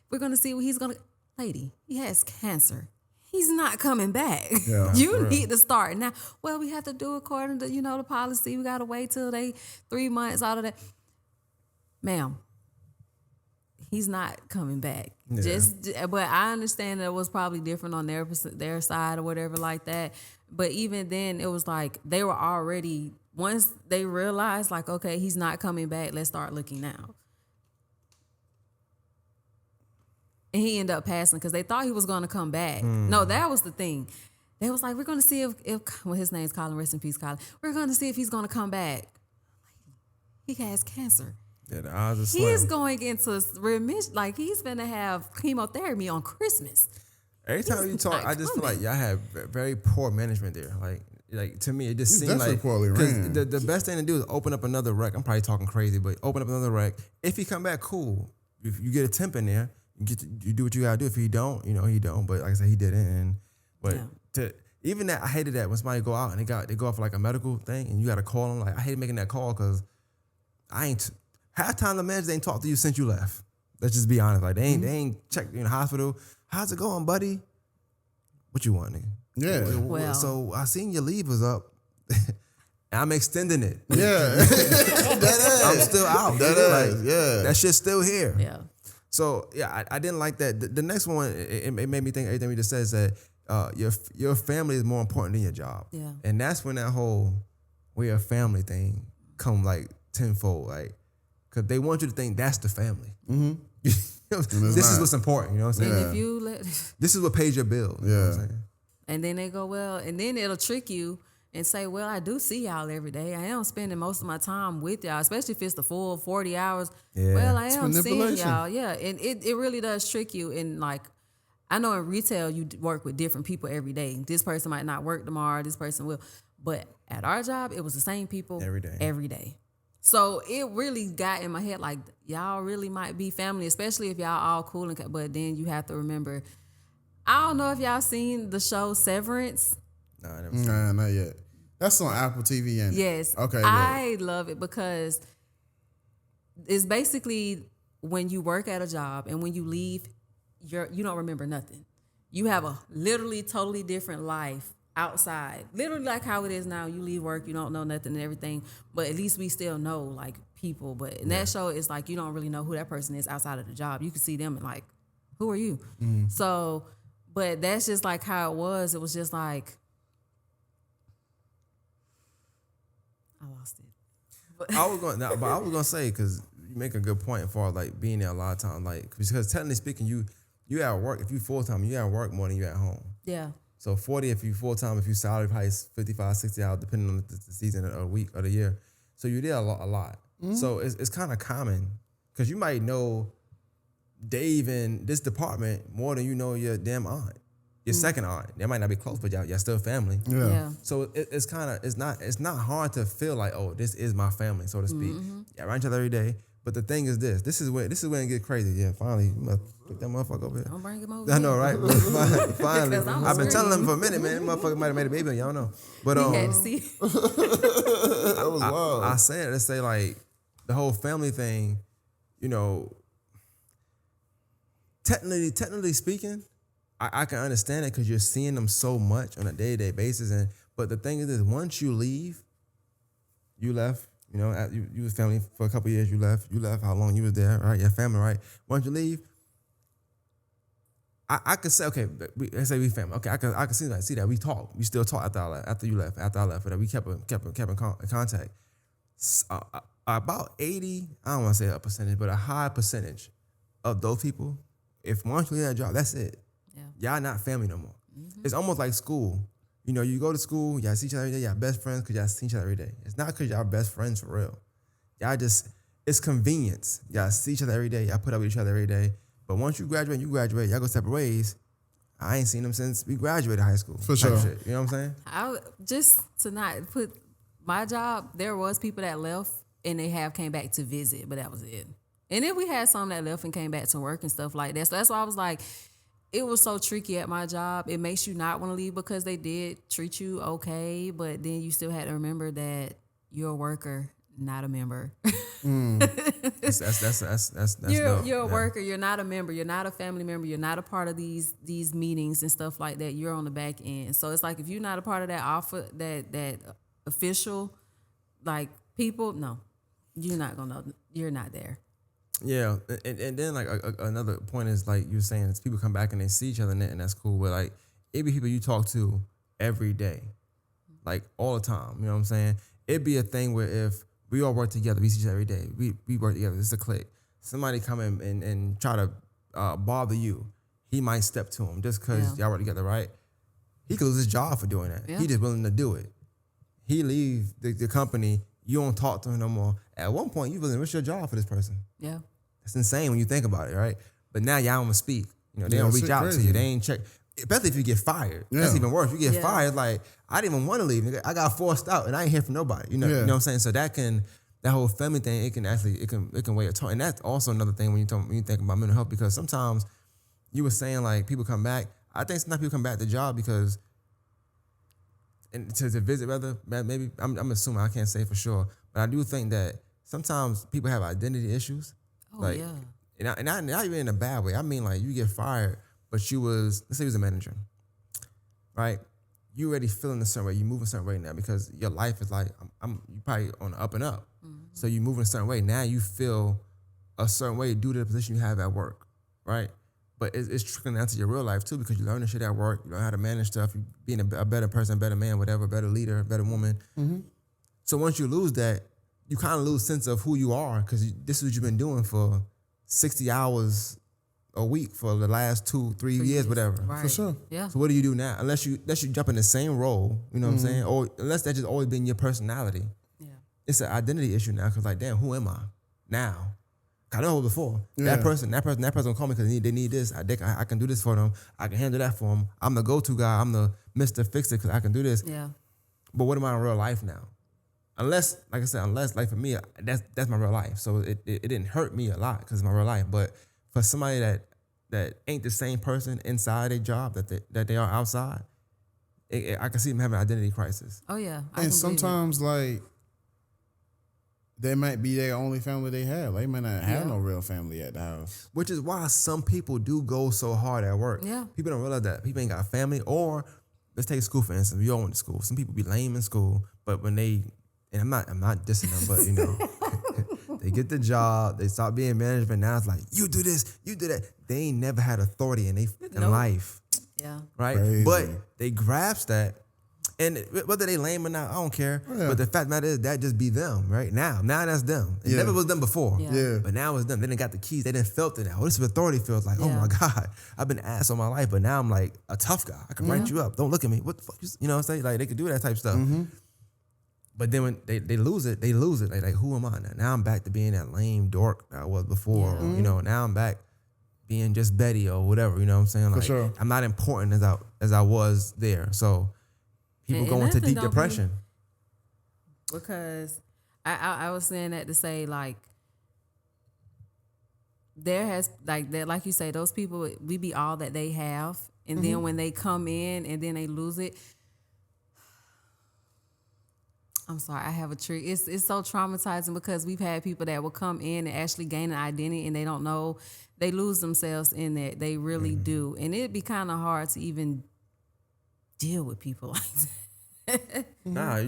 we're going to see what he's going to, lady, he has cancer. he's not coming back. Yeah, You need to start now. Well, we have to do according to, the policy. We got to wait till they 3 months, all of that. Ma'am, he's not coming back. Yeah. But I understand that it was probably different on their side or whatever like that. But even then, it was like they were already, once they realized like, okay, he's not coming back, let's start looking now. And he ended up passing because they thought he was going to come back. No, that was the thing. They was like, we're going to see if well, his name's Colin, rest in peace, Colin. We're going to see if he's going to come back. He has cancer. Yeah, the odds are He's slim. going into remission. Like, he's going to have chemotherapy on Christmas. Every time you talk, not I just feel coming. like y'all have very poor management there. Like to me, it just It's seemed definitely like poorly ran. the best thing to do is open up another rec. I'm probably talking crazy, but open up another rec. If he come back, cool. If you get a temp in there, you do what you gotta do. If he don't, he don't. But like I said, he didn't. But Yeah. even that, I hated that when somebody go out and they go off for like a medical thing, and you gotta call them. Like I hate making that call because half time the manager ain't talked to you since you left. Let's just be honest. Like they ain't checked you in the hospital. How's it going, buddy? What you want, nigga? Yeah. Well. So I seen your leave was up. I'm extending it. Yeah. I'm still out. That nigga. is, yeah. That shit's still here. Yeah. So yeah, I didn't like that. The next one, it made me think everything we just said is that your family is more important than your job. Yeah. And that's when that whole we're a family thing come like tenfold, like because they want you to think that's the family. Mm-hmm. This is not. what's important. You know what I'm saying? And if you let, This is what pays your bill. You know what I'm Yeah. saying? and then they go, well, and then it'll trick you and say, well, I do see y'all every day. I am spending most of my time with y'all, especially if it's the full 40 hours. Yeah. Well, I am seeing manipulation. y'all. Yeah. And it really does trick you. And like, I know in retail, you work with different people every day. This person might not work tomorrow. This person will. But at our job, it was the same people Every day. Every day. So it really got in my head like, y'all really might be family, especially if y'all all cool. But then you have to remember, I don't know if y'all seen the show Severance. Nah, I never seen it. Nah, not yet. That's on Apple TV, and Yes. Okay. I love it because it's basically when you work at a job and when you leave, you don't remember nothing. You have a literally totally different life outside. Literally like how it is now. You leave work, you don't know nothing and everything, but at least we still know like people. But in that show, it's like you don't really know who that person is outside of the job. You can see them and like, who are you? So, but that's just like how it was. It was just like, I lost it. I was gonna say because you make a good point for like being there a lot of times, like because technically speaking, you at work. If you full time, you at work more than you at home. Yeah. So 40 if you full time, if you salary probably 55, 60 hours depending on the season or the week or the year. So you're there a lot. So it's kind of common because you might know Dave in this department more than you know your damn aunt, your second aunt. They might not be close, but y'all still family. Yeah. So it's not hard to feel like, oh, this is my family, so to speak. Yeah, around each other every day. But the thing is this is when it get crazy. Yeah, finally, you must put that motherfucker over here. Don't bring him over I know, here. right? Finally, Because I'm I've been screaming. telling them for a minute, man. Motherfucker might have made a baby, and y'all know. But He had to see. That was wild. I say it to say like the whole family thing, technically speaking, I can understand it because you're seeing them so much on a day-to-day basis. But the thing is this, once you leave, you left, you was family for a couple of years, you left how long you was there, right? Your family, right? Once you leave, I could say, okay, let's say we family. Okay, I can see that. We talk. We still talk after I left, after I left, but we kept in contact. About 80, I don't want to say a percentage, but a high percentage of those people, if once you leave that job, that's it. Yeah. Y'all not family no more. It's almost like school. You go to school, y'all see each other every day, y'all best friends because y'all see each other every day. It's not because y'all best friends for real. Y'all just, it's convenience. Y'all see each other every day, y'all put up with each other every day. But once you graduate, y'all go separate ways. I ain't seen them since we graduated high school. For type sure. shit. You know what I'm saying? Just to not put my job, there was people that left and they came back to visit, but that was it. And then we had some that left and came back to work and stuff like that. So that's why I was like, it was so tricky at my job. It makes you not want to leave because they did treat you okay, but then you still had to remember that you're a worker. not a member. That's dope. You're a worker. You're not a member. You're not a family member. You're not a part of these meetings and stuff like that. You're on the back end. So it's like if you're not a part of that offer, that official, like people, no, you're not gonna know. You're not there. Yeah, and then like another point is like you're saying is people come back and they see each other and that's cool. But like it be people you talk to every day, like all the time. You know what I'm saying? It'd be a thing where if we all work together, we see each other every day. We work together. It's a clique. Somebody come in and try to bother you. He might step to him just because y'all work together, right? He could lose his job for doing that. Yeah. He just willing to do it. He leave the company. You don't talk to him no more. At one point, you willing to risk your job for this person. Yeah. It's insane when you think about it, right? But now y'all don't speak. You know, they don't reach out crazy. to you. They ain't check. Especially if you get fired. Yeah. That's even worse. You get fired, like, I didn't even want to leave. I got forced out and I ain't hear from nobody. You know what I'm saying? So that whole family thing, it can weigh a toll. And that's also another thing when you think about mental health, because sometimes you were saying like people come back. I think sometimes people come back to the job because to visit rather, maybe I'm assuming, I can't say for sure, but I do think that sometimes people have identity issues. Oh, like, yeah. And not even in a bad way. I mean, like, you get fired, but let's say you was a manager, right? You already feeling a certain way. You move a certain way now because your life is like, you probably on the up and up. Mm-hmm. So you move in a certain way. Now you feel a certain way due to the position you have at work, right? But it's trickling down to your real life too, because you learn the shit at work. You learn how to manage stuff. You being a better person, better man, whatever, better leader, better woman. Mm-hmm. So once you lose that, you kind of lose sense of who you are, because this is what you've been doing for 60 hours a week for the last 2-3 years, whatever. Right. For sure. Yeah. So what do you do now? Unless you jump in the same role, you know what I'm saying? Or unless that's just always been your personality. Yeah. It's an identity issue now, because like, damn, who am I now? I know before. Yeah. That person will call me because they need this. I can do this for them. I can handle that for them. I'm the go-to guy. I'm the Mr. Fix-It because I can do this. Yeah. But what am I in real life now? Unless, like I said, like for me, that's my real life. So it didn't hurt me a lot because it's my real life. But for somebody that ain't the same person inside a job that they are outside, I can see them having an identity crisis. Oh yeah. And sometimes like that might be their only family they have. They might not have no real family at the house. Which is why some people do go so hard at work. Yeah. People don't realize that people ain't got family. Or let's take school for instance. We all went to school. Some people be lame in school, but when they, and I'm not dissing them, but you know, they get the job, they start being management. Now it's like, you do this, you do that. They ain't never had authority in life. Yeah. Right? Crazy. But they grasp that. And whether they lame or not, I don't care. Yeah. But the fact of the matter is that just be them, right? Now that's them. It never was them before. Yeah. But now it's them. They didn't got the keys. They didn't felt it now. Oh, this is authority feels like, oh my God, I've been ass all my life, but now I'm like a tough guy. I can write you up. Don't look at me. What the fuck? You know what I'm saying? Like they could do that type of stuff. Mm-hmm. But then when they lose it, they lose it. Like who am I now? Now I'm back to being that lame dork that I was before. Yeah. Or, you know, now I'm back being just Betty or whatever. You know what I'm saying? Like, for sure. I'm not important as I was there. So people go into deep depression. Because I was saying that to say, like, there has, like that, like you say, those people, we be all that they have. And then when they come in and then they lose it, I'm sorry, I have a trick. It's so traumatizing because we've had people that will come in and actually gain an identity and they don't know. They lose themselves in that. They really do. And it'd be kind of hard to even deal with people like that. Nah,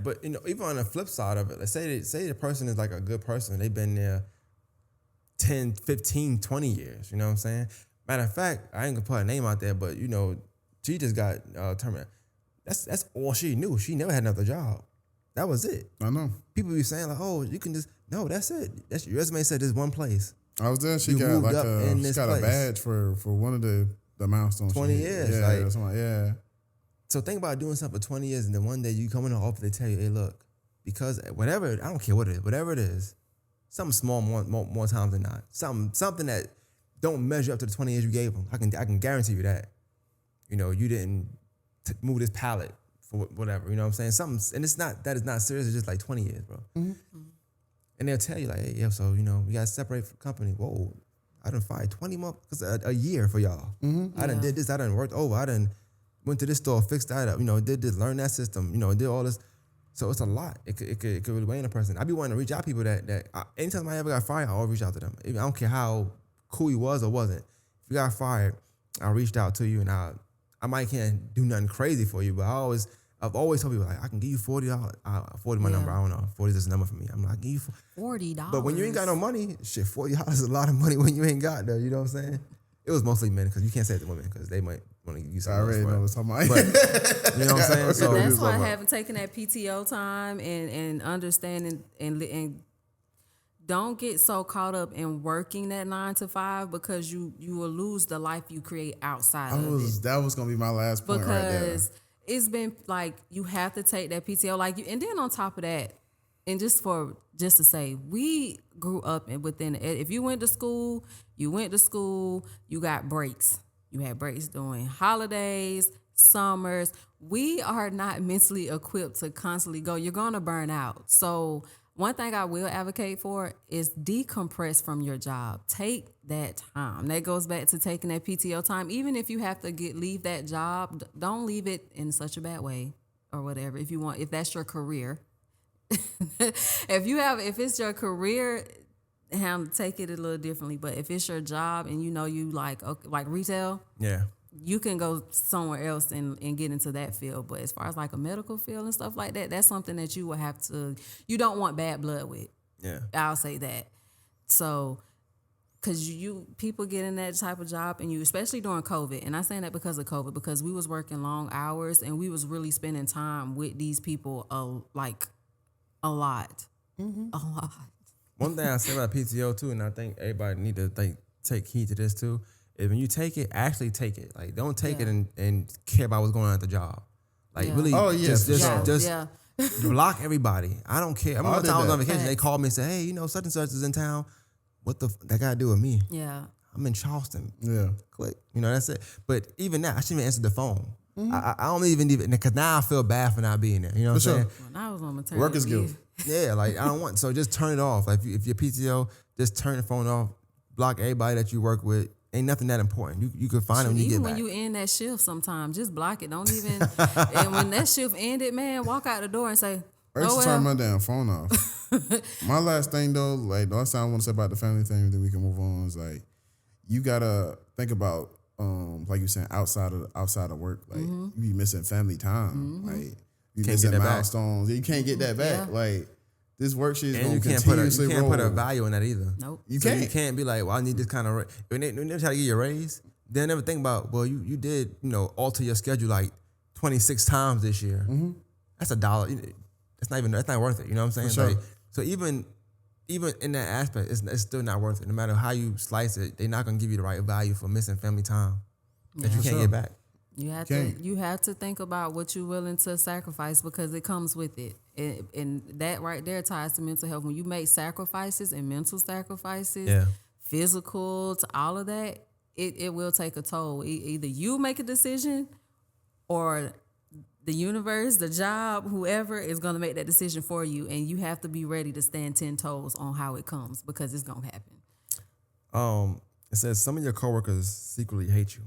but you know, even on the flip side of it, let's say the person is like a good person. They've been there 10, 15, 20 years. You know what I'm saying? Matter of fact, I ain't gonna put a name out there, but you know, she just got terminated. That's all she knew. She never had another job. That was it. I know. People be saying like, oh, you can just, no, that's it. That's your resume said this one place. I was there. She got like a badge for one of the milestones. 20 years. Yeah. So think about doing something for 20 years and then one day you come in the office, they tell you, hey, look, because whatever, I don't care what it is, whatever it is, something small more times than not. Something that don't measure up to the 20 years you gave them. I can guarantee you that. You know, you didn't move this pallet for whatever, you know what I'm saying? Something, and that is not serious, it's just like 20 years, bro. Mm-hmm. And they'll tell you like, hey, yeah, so, you know, we got to separate from the company. Whoa, I done fired 20 more, because a year for y'all. Mm-hmm. I done did this, I done worked over, I done went to this store, fixed that up, you know, did this, learned that system, you know, did all this. So it's a lot. It could really weigh on a person. I be wanting to reach out to people that anytime I ever got fired, I always reach out to them. I don't care how cool you was or wasn't. If you got fired, I reached out to you, and I might can't do nothing crazy for you, but I've always told people like I can give you $40. 40 my number. I don't know. 40 is just a number for me. I'm like, I give you $40. But when you ain't got no money, shit, $40 is a lot of money when you ain't got though. You know what I'm saying? It was mostly men because you can't say it to women because they might want to give you something. I already know what I'm talking about. But, you know what I'm saying? So That's why having taken that PTO time and understanding and don't get so caught up in working that 9 to 5 because you will lose the life you create outside of it. That was gonna be my last point right there. Because it's been like you have to take that PTO, like you, and then on top of that, and just to say, we grew up within. If you went to school, you got breaks. You had breaks during holidays, summers. We are not mentally equipped to constantly go. You're gonna burn out. So one thing I will advocate for is decompress from your job. Take that time. That goes back to taking that PTO time. Even if you have to leave that job, don't leave it in such a bad way or whatever. If that's your career, if it's your career, take it a little differently. But if it's your job and you like retail, yeah. you can go somewhere else and get into that field. But as far as like a medical field and stuff like that, that's something that you will have to, you don't want bad blood with. Yeah. I'll say that. So, because people get in that type of job and especially during COVID, and I'm saying that because of COVID, because we was working long hours and we was really spending time with these people a lot. Mm-hmm. A lot. One thing I say about PTO too, and I think everybody need to take heed to this too, is when you take it, actually take it. Like, don't take it and care about what's going on at the job. Like, really, just block everybody. I don't care. I remember one time I was on vacation, they called me and said, hey, such and such is in town. What that got to do with me? Yeah. I'm in Charleston. Yeah. Click. That's it. But even now, I shouldn't even answer the phone. Mm-hmm. I don't even, because now I feel bad for not being there. You know what I'm saying? When I was on maternity work is guilt. Yeah, like I don't want. So just turn it off. Like if you're PTO, just turn the phone off. Block everybody that you work with. Ain't nothing that important. You could find them when you get back. Even when you end that shift, sometimes just block it. Don't even. And when that shift ended, man, walk out the door and say, turn my damn phone off. My last thing though, like the last thing I want to say about the family thing, then we can move on, is like you gotta think about like you saying outside of work, like you be missing family time, like you missing milestones. You can't get that back. Like this work shit is going to continuously roll. You can't put a value in that either. Nope. You can't be like, well, I need this kind of when they try to give you a raise, they never think about, well, you did alter your schedule like 26 times this year. Mm-hmm. That's $1. That's not worth it. You know what I'm saying? Sure. Like, so even in that aspect, it's still not worth it. No matter how you slice it, they're not gonna give you the right value for missing family time that you can't get back. You have to think about what you're willing to sacrifice because it comes with it. And that right there ties to mental health. When you make sacrifices and mental sacrifices, physical, to all of that, it will take a toll. Either you make a decision or the universe, the job, whoever is going to make that decision for you. And you have to be ready to stand 10 toes on how it comes because it's going to happen. It says some of your coworkers secretly hate you.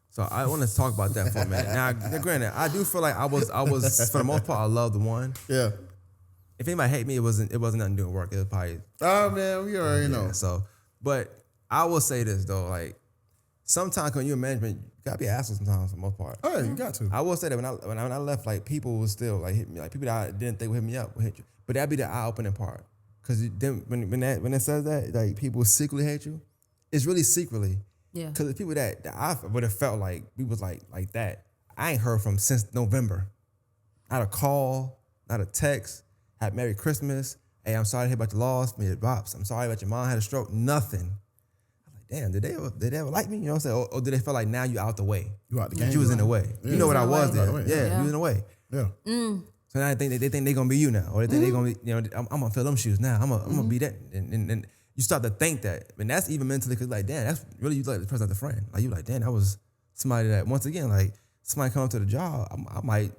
So I want to talk about that for a minute. Now, granted, I do feel like I was for the most part, I love the one. Yeah. If anybody hate me, it wasn't nothing doing work. It was probably. Oh man, we already know. So, but I will say this though, like sometimes when you're in management, you gotta be an asshole sometimes for the most part. Oh yeah, you got to. I will say that when I left, like people would still like hit me, like people that I didn't think would hit me up would hit you. But that'd be the eye opening part, because then when it says that, like people secretly hate you, it's really secretly. Yeah. Because the people that I would have felt like we was like that, I ain't heard from since November. Not a call, not a text. Had Merry Christmas. Hey, I'm sorry to hear about your loss. Made bops. I'm sorry about your mom had a stroke. Nothing. I'm like, damn, did they ever like me? You know what I'm saying? Or did they feel like now you out the way? You out the game. You was in the way. Yeah. You know what I was there. Yeah. You was in the way. Yeah. So now they think they're gonna be you now, or they think they're gonna be, I'm gonna fill them shoes now. I'm gonna be that, and you start to think that, and that's even mentally, because like, damn, that's really you like the person as a friend. Like you like, damn, that was somebody that once again, like somebody come to the job, I might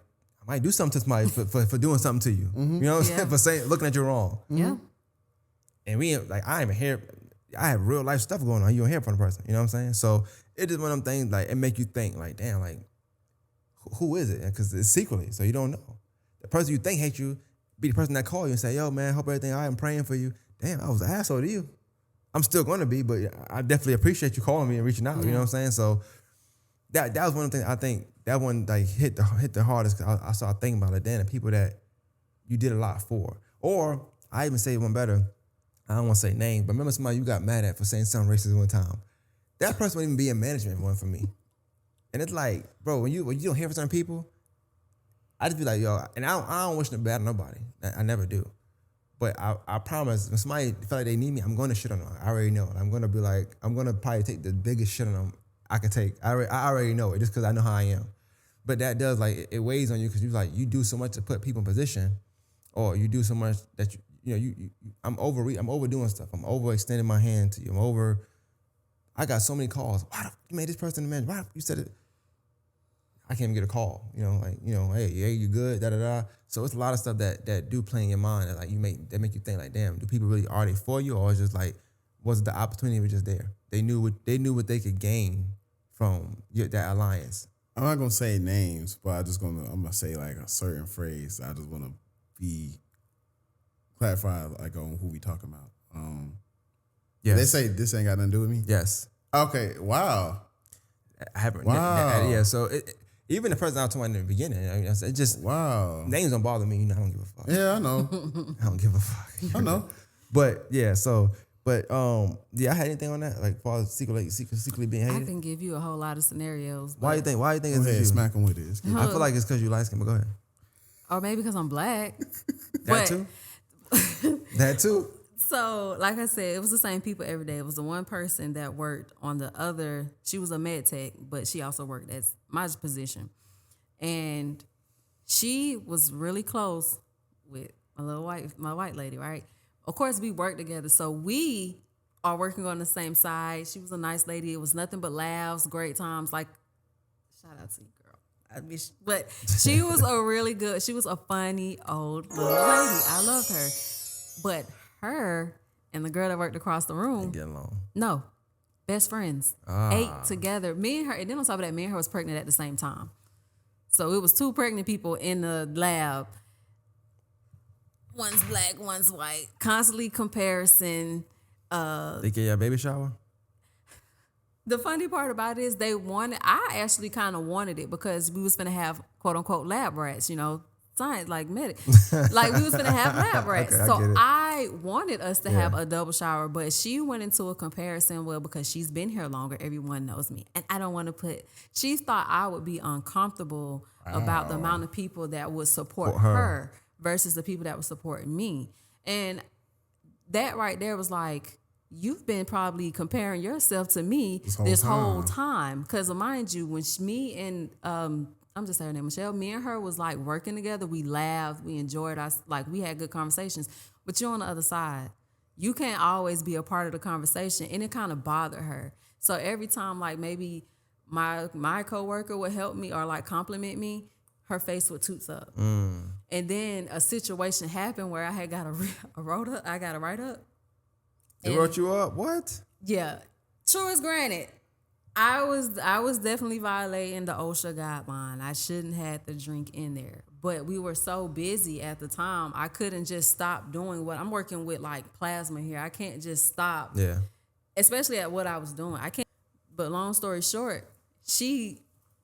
do something to somebody for doing something to you. You know what I'm saying? For saying looking at you wrong. Yeah. And we like I have real life stuff going on. You don't hear from the person. You know what I'm saying? So it is one of them things like it make you think like, damn, like who is it? Because it's secretly, so you don't know. The person you think hates you be the person that call you and say, yo, man, hope everything all right, I'm praying for you. Damn, I was an asshole to you. I'm still going to be, but I definitely appreciate you calling me and reaching out. You know what I'm saying? So that was one of the things I think that one like hit the hardest. Cause I started thinking about it then, the people that you did a lot for. Or I even say one better. I don't want to say names, but remember somebody you got mad at for saying something racist one time. That person wouldn't even be in management one for me. And it's like, bro, when you don't hear from certain people, I just be like, yo, and I don't wish no bad on nobody. I never do. But I promise, when somebody feel like they need me, I'm going to shit on them. I already know it. I'm going to be like, I'm going to probably take the biggest shit on them I can take. I already know it just because I know how I am. But that does, like, it weighs on you because you do so much to put people in position, or you do so much that I'm overdoing stuff. I'm overextending my hand to you. I got so many calls. Why you made this person the manager? Why you said it? I can't even get a call. Hey, you good? Da da da. So it's a lot of stuff that do play in your mind that like that make you think like, damn, do people really are they for you, or is just like was the opportunity was just there? They knew what they could gain from that alliance. I'm not gonna say names, but I'm gonna say like a certain phrase. I just wanna be clarified like on who we talking about. Yes. They say this ain't got nothing to do with me. Yes. Okay. Wow. I haven't. Wow. Yeah. So even the person I was talking about in the beginning, it just wow. Names don't bother me. I don't give a fuck. Yeah, I know. I don't give a fuck. I know. But yeah. So. But I had anything on that like for secretly being hated. I can give you a whole lot of scenarios. Why you think Go ahead, it's smack them with it. I feel like it's because you light skin, but go ahead. Or maybe because I'm black. That too. That too. So, like I said, it was the same people every day. It was the one person that worked on the other. She was a med tech, but she also worked at my position. And she was really close with my white lady, right? Of course, we worked together. So we are working on the same side. She was a nice lady. It was nothing but laughs, great times. Like, shout out to you, girl. But she was she was a funny old little lady. I loved her. But her and the girl that worked across the room, Get along. no, best friends, ate together. Me and her, and then on top of that, me and her was pregnant at the same time. So it was two pregnant people in the lab. One's black, one's white. Constantly comparison. They get you a baby shower? The funny part about it is I actually kind of wanted it because we was finna have quote unquote lab rats, science, like medic. Like we was finna have lab rats. Okay, So get it. I wanted us to have a double shower, but she went into a comparison, because she's been here longer, everyone knows me. And I don't want to she thought I would be uncomfortable about the amount of people that would support her versus the people that would support me. And that right there was like, you've been probably comparing yourself to me this whole time. Because mind you, when me and I'm just saying her name, Michelle, me and her was like working together. We laughed, we enjoyed us, like we had good conversations. But you're on the other side. You can't always be a part of the conversation, and it kind of bothered her. So every time like maybe my coworker would help me or like compliment me, her face would toots up. And then a situation happened where I had got a write up. They wrote you up? What? Yeah. True as granted. I was definitely violating the OSHA guideline. I shouldn't have the drink in there. But we were so busy at the time, I couldn't just stop doing what I'm working with, like plasma here. I can't just stop. Yeah. Especially at what I was doing. I can't. But long story short, she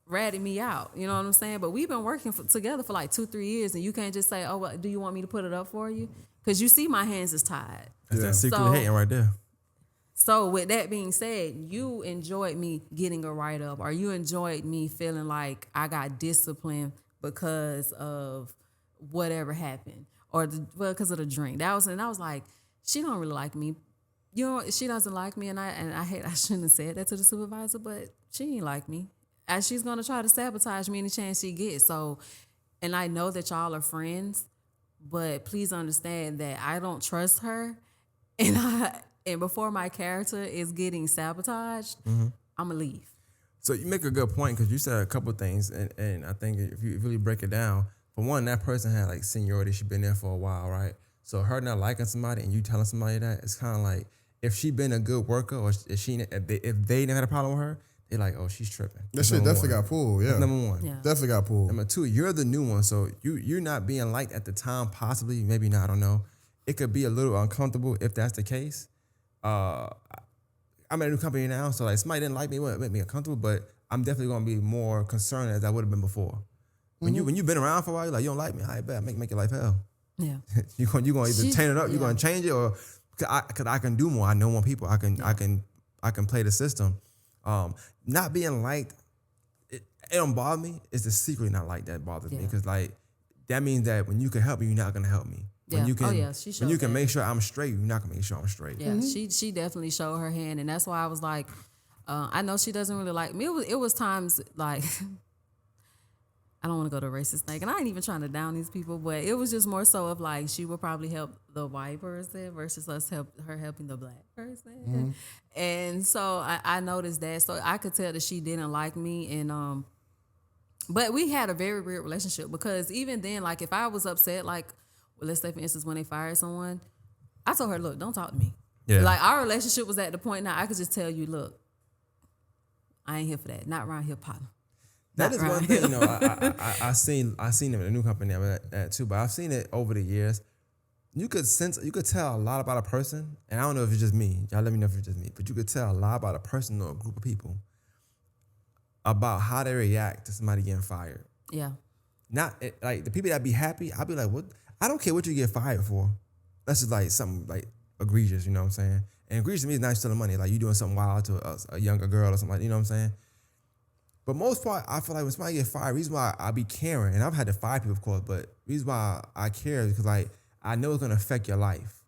ratted me out. You know what I'm saying? But we've been working together for like 2-3 years, and you can't just say, oh, well, do you want me to put it up for you? Because you see my hands is tied. That's that secretly hating right there. So with that being said, you enjoyed me getting a write-up, or you enjoyed me feeling like I got disciplined because of whatever happened, or because of the drink. And I was like, she don't really like me. She doesn't like me, and I shouldn't have said that to the supervisor, but she ain't like me. And she's gonna try to sabotage me any chance she gets. So, and I know that y'all are friends, but please understand that I don't trust her, and before my character is getting sabotaged, I'm gonna leave. So you make a good point because you said a couple of things, and I think if you really break it down, for one, that person had like seniority. She's been there for a while, right? So her not liking somebody and you telling somebody that, it's kind of like if she been a good worker, or if they never had a problem with her, It's like, oh, she's tripping. That That's shit number definitely one. got pulled. Yeah, That's number one. Yeah. definitely got pulled. Number two, you're the new one, so you're not being liked at the time. Possibly, maybe not. I don't know. It could be a little uncomfortable if that's the case. I'm at a new company now, so like somebody didn't like me, it made me uncomfortable. But I'm definitely gonna be more concerned as I would have been before. When you've been around for a while, you're like, you don't like me, I bet make your life hell. Yeah. you gonna either chain it up, you're yeah. gonna change it, or cause I can do more. I know more people. I can play the system. Not being liked, it don't bother me. It's the secret not like that bothers me, because like that means that when you can help me, you're not gonna help me. When Yeah. you can, She when you showed can that. make sure I'm straight, you're not gonna make sure I'm straight. Yeah, she definitely showed her hand, and that's why I was like, I know she doesn't really like me. It was times like I don't want to go to racist thing, and I ain't even trying to down these people, but it was just more so of like she would probably help the white person versus her helping the black person, and so I noticed that. So I could tell that she didn't like me, and but we had a very weird relationship, because even then, like if I was upset, like well, let's say for instance when they fired someone, I told her, look, don't talk to me. Yeah. Like our relationship was at the point now I could just tell you, look, I ain't here for that. Not around here, partner. That Not is one around thing, here. you know, I seen it in a new company too, but I've seen it over the years. You could tell a lot about a person, and I don't know if it's just me. Y'all let me know if it's just me, but you could tell a lot about a person or a group of people about how they react to somebody getting fired. Yeah. Not like the people that be happy, I'll be like, what? I don't care what you get fired for. That's just like something like egregious, you know what I'm saying? And egregious to me is not stealing money. Like you doing something wild to a younger girl or something like, you know what I'm saying? But most part, I feel like when somebody get fired, reason why I be caring, and I've had to fire people, of course, but reason why I care is because like I know it's gonna affect your life.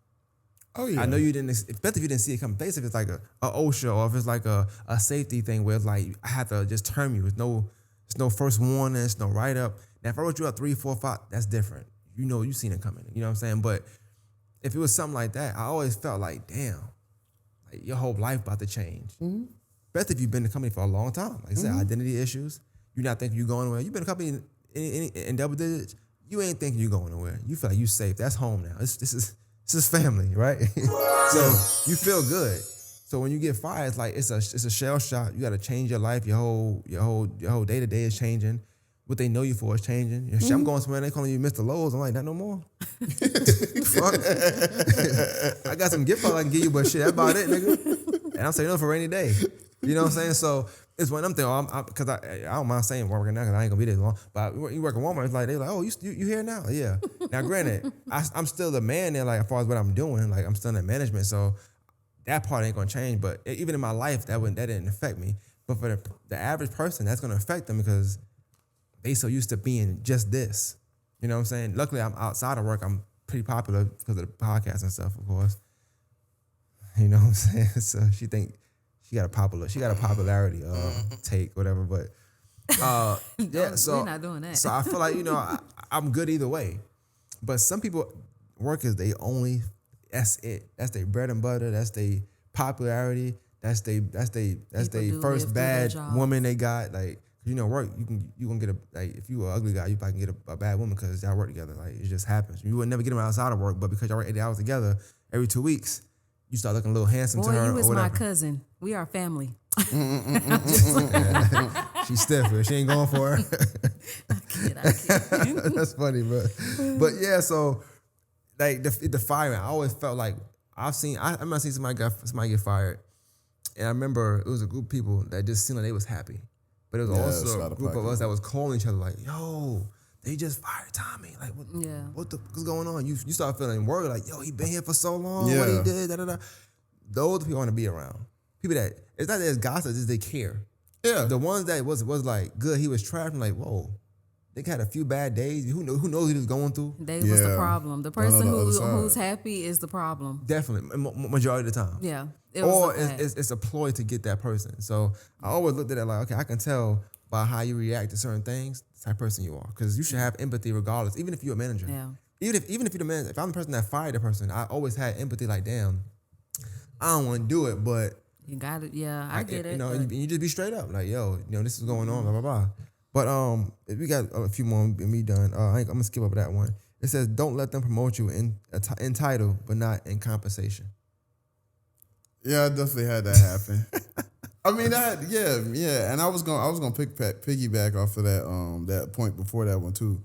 Oh yeah, I know you didn't, especially if you didn't see it coming. Basically, if it's like a OSHA or if it's like a safety thing where it's like I have to just term you. There's no first warning, there's no write up. Now if I wrote you up 3, 4, 5, that's different. You know, you seen it coming. You know what I'm saying? But if it was something like that, I always felt like, damn, like your whole life about to change. Especially if you've been in the company for a long time. Like I said, identity issues. You're not thinking you're going anywhere. You've been in a company in double digits. You ain't thinking you're going nowhere. You feel like you safe. That's home now. This is family, right? So you feel good. So when you get fired, it's like it's a shell shock. You got to change your life. Your whole day to day is changing. What they know you for is changing. Shit, I'm going somewhere, they calling you Mr. Lowe's. I'm like, not no more. Fuck. I got some gift cards I can give you, but shit, that's about it, nigga. And I'm saying no for rainy day. You know what I'm saying? So it's one of them things. Because I don't mind saying working now because I ain't gonna be there long. But you work at Walmart, it's like they're like, oh, you here now? Yeah. Now, granted, I'm still the man there, like as far as what I'm doing, like I'm still in management, so that part ain't gonna change. But even in my life, that didn't affect me. But for the average person, that's gonna affect them because they so used to being just this. You know what I'm saying? Luckily, I'm outside of work. I'm pretty popular because of the podcast and stuff, of course. You know what I'm saying? So she got a popularity take, whatever. But yeah, so We're not doing that. So I feel like, you know, I'm good either way. But some people workers, that's it. That's their bread and butter. That's their popularity. That's their do first live through bad their jobs. woman they got. Like, you know, work, you gonna get if you an ugly guy, you probably can get a bad woman because y'all work together. Like, it just happens. You would never get them outside of work, but because y'all work 8 hours together, every 2 weeks, you start looking a little handsome Boy, to her you or is my whatever. cousin. We are family. She's stiff. She ain't going for her. I kid. That's funny, but yeah. So like the firing, I always felt like I remember seeing somebody get fired, and I remember it was a group of people that just seemed like they was happy, but it was Yeah, it's also out a of group of pocket. us that was calling each other like, "Yo, they just fired Tommy. Like, what's going on?" You start feeling worried, like, "Yo, he been here for so long. What he Yeah. did, da da da." Those people want to be around. People that it's not that it's gossip, it's they care. Yeah. The ones that was like good, he was trapped. I'm like, whoa, they had a few bad days. Who knows what he was going through? They was the Yeah. problem. The Not on person the other side. who's happy is the problem. Definitely, majority of the time. Yeah. Or like that. it's a ploy to get that person. So I always looked at it like, okay, I can tell by how you react to certain things, the type of person you are. Because you should have empathy regardless, even if you're a manager. Yeah. Even if you're the manager, if I'm the person that fired the person, I always had empathy. Like, damn, I don't want to do it, but You got it. Yeah, I get it. You know, but- and you just be straight up, like, yo, you know, this is going on, blah blah blah. But we got a few more and we done. I'm gonna skip over that one. It says, don't let them promote you in title, but not in compensation. Yeah, I definitely had that happen. I mean, yeah, and I was gonna piggyback off of that point before that one too,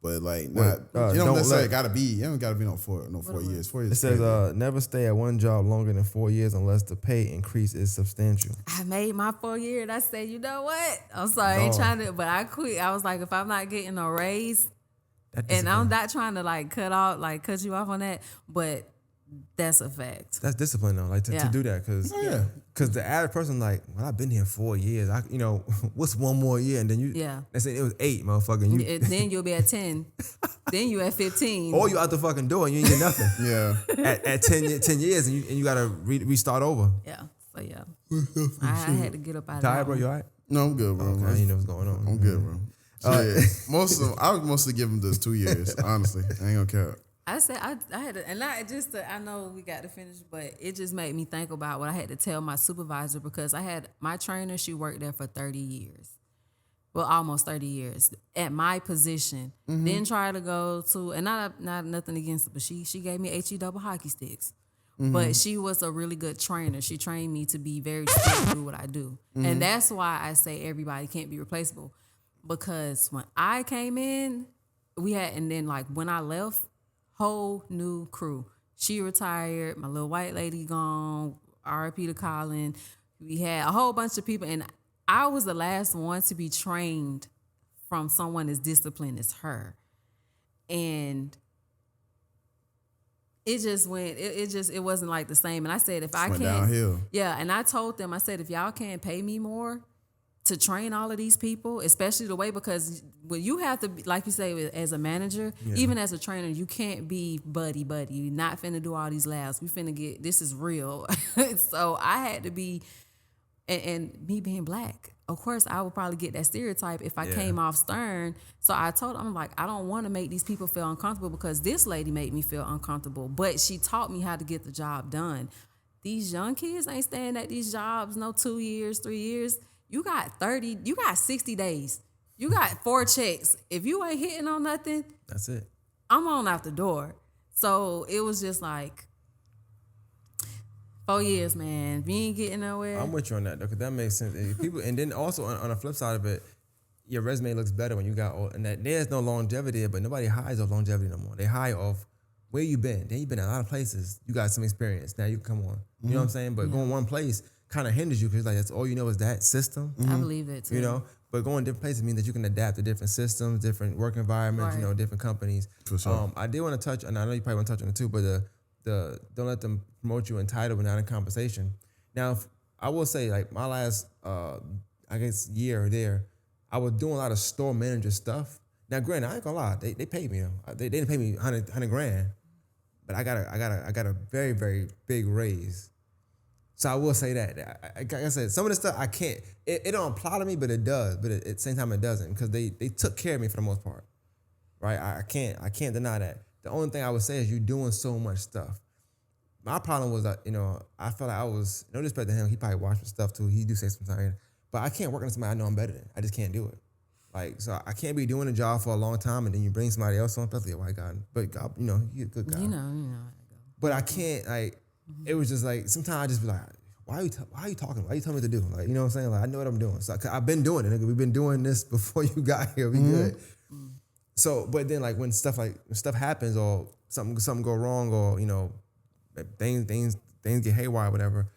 but like not you don't necessarily gotta be you don't gotta be no 4 years. 4 years. It says never stay at one job longer than 4 years unless the pay increase is substantial. I made my 4 year and I said, you know what? I'm sorry, I ain't trying to, but I quit. I was like, if I'm not getting a raise, and I'm not trying to like cut you off on that, but that's a fact. That's discipline though, like to do that, because the average person like, well, I've been here 4 years. What's one more year? And then they say it was 8, motherfucker. And then you'll be at 10. Then you at 15. Or you out the fucking door and you ain't get nothing. Yeah. At 10 years and you gotta restart over. Yeah. So yeah, I had to get up out of Tired, that. bro? You all right? No, I'm good, bro. Okay, you know what's going on. I'm good, bro. I would mostly give him this 2 years. Honestly, I ain't gonna care. I said I had to, and not just to, I know we got to finish, but it just made me think about what I had to tell my supervisor, because I had my trainer, she worked there for 30 years. Well, almost 30 years at my position. Then try to go to, and not nothing against it, but she gave me HE double hockey sticks. But she was a really good trainer. She trained me to be very skilled to do what I do. And that's why I say everybody can't be replaceable. Because when I came in, and then like when I left, whole new crew. She retired, my little white lady gone, R.I.P. to Colin. We had a whole bunch of people, and I was the last one to be trained from someone as disciplined as her. And it just went, it wasn't like the same. And I said, if I Went can't, downhill. yeah, and I told them, I said, if y'all can't pay me more to train all of these people, especially the way, because when you have to, like you say, as a manager, even as a trainer, you can't be buddy. You're not finna do all these labs. We finna get, this is real. So I had to be, and me being black, of course, I would probably get that stereotype if I came off stern. So I told them, I'm like, I don't want to make these people feel uncomfortable, because this lady made me feel uncomfortable, but she taught me how to get the job done. These young kids ain't staying at these jobs no 2 years, 3 years. You got 60 days. You got 4 checks. If you ain't hitting on nothing, That's it. I'm on out the door. So it was just like 4 years, man. If you ain't getting nowhere. I'm with you on that though, because that makes sense. People, and then also on the flip side of it, your resume looks better when you got all, and that there's no longevity, but nobody hires off longevity no more. They hire off where you been. Then you've been in a lot of places. You got some experience. Now you can come on. You know what I'm saying? But going one place kind of hinders you, because like that's all you know is that system. I believe it too. You know, but going different places means that you can adapt to different systems, different work environments, Right. different companies. For sure. I did want to touch, and I know you probably want to touch on it too, but the don't let them promote you in title but not in compensation. Now, I will say, like my last, I guess year there, I was doing a lot of store manager stuff. Now, granted, I ain't gonna lie, they paid me. They didn't pay me 100 grand, but I got a very, very big raise. So I will say that. Like I said, some of the stuff I can't, it don't apply to me, but it does. But at the same time, it doesn't, because they took care of me for the most part, right? I can't deny that. The only thing I would say is you're doing so much stuff. My problem was that, I felt like I was, no disrespect to him, he probably watched my stuff too. He do say sometimes, but I can't work on somebody I know I'm better than. I just can't do it. Like, so I can't be doing a job for a long time and then you bring somebody else on, especially a white guy. But God, he's a good guy. You know how to go. But I can't, like, it was just like, sometimes I just be like, why are you talking? Why are you telling me what to do? Like, you know what I'm saying? Like, I know what I'm doing. So I've been doing it, nigga. We've been doing this before you got here. We good. So, but then like when stuff happens or something go wrong or, things get haywire or whatever,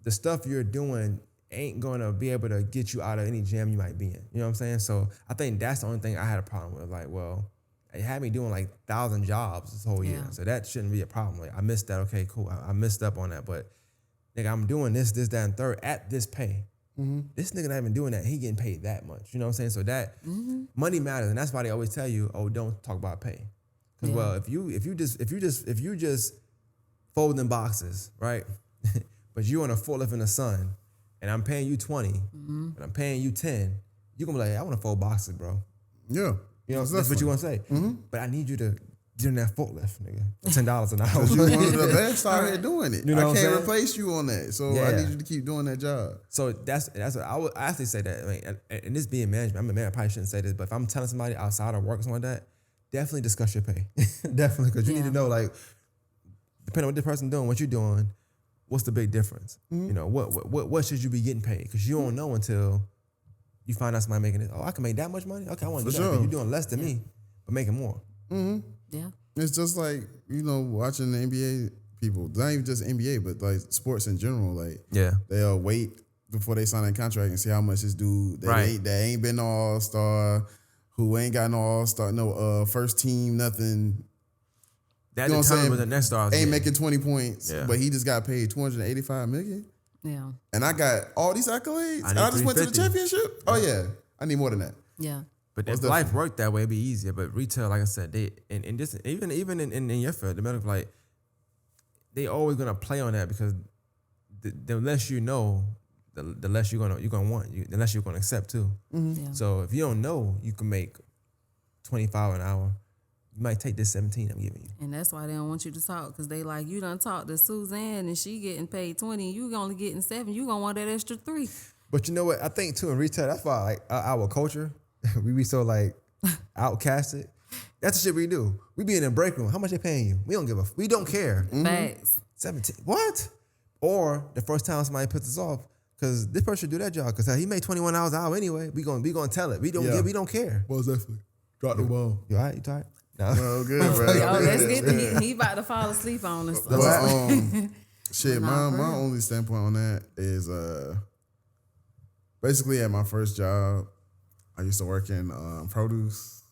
the stuff you're doing ain't gonna be able to get you out of any jam you might be in. You know what I'm saying? So I think that's the only thing I had a problem with. Like, well, it had me doing like 1,000 jobs this whole year. Yeah. So that shouldn't be a problem. Like, I missed that. Okay, cool. I missed up on that. But nigga, I'm doing this, that, and third at this pay. This nigga not even doing that. He getting paid that much. You know what I'm saying? So that money matters, and that's why they always tell you, "Oh, don't talk about pay." Because well, if you just folding boxes, right? But you on a forklift in the sun, and I'm paying you 20, and I'm paying you 10, you gonna be like, "I want to fold boxes, bro." Yeah. You know, that's what you want to say. But I need you to get in that forklift, nigga. $10 an hour. You're one of the best out here doing it. You know I what I'm can't saying? replace you on that. So I need you to keep doing that job. So that's what I would actually say that. I mean, and this being management, I'm a man. I probably shouldn't say this, but if I'm telling somebody outside of work or something like that, definitely discuss your pay. Definitely, because you need to know, like, depending on what this person doing, what you're doing, what's the big difference? You know, what should you be getting paid? Because you don't know until you find out somebody making it. Oh, I can make that much money? Okay, I want to do that. 'Cause you're doing less than me, but making more. Yeah. It's just like, you know, watching the NBA people, not even just NBA, but like sports in general. Like, Yeah. they'll wait before they sign a contract and see how much this dude that ain't been no all-star, who ain't got no all-star, no first team, nothing. That You know what I'm determines saying? what the next star is Ain't getting. making 20 points, Yeah. but he just got paid $285 million. Yeah. And I got all these accolades. I And need I just went to the 350. championship. Oh yeah, I need more than that. Yeah. But Most if life worked that way, it'd be easier. But retail, like I said, they and this even in your field, the medical, like they always gonna play on that because the less you know, the less you're gonna want, the less you're gonna accept too. Yeah. So if you don't know, you can make $25 an hour. You might take this 17 I'm giving you. And that's why they don't want you to talk, because they like, you done talked to Suzanne and she getting paid 20, you only getting 7, you gonna want that extra 3. But you know what? I think too in retail, that's why like our culture, we be so like outcasted. That's the shit we do. We be in the break room. How much they paying you? We don't care. Facts. 17. What? Or the first time somebody puts us off, because this person should do that job, because he made 21 hours an hour anyway. We gonna tell it. We don't care. Most definitely. Drop the ball. You all right? You tired? No. Well, good, bro. Oh, let's get to he about to fall asleep on us. But, shit, Nah, my bro. only standpoint on that is basically at my first job, I used to work in produce,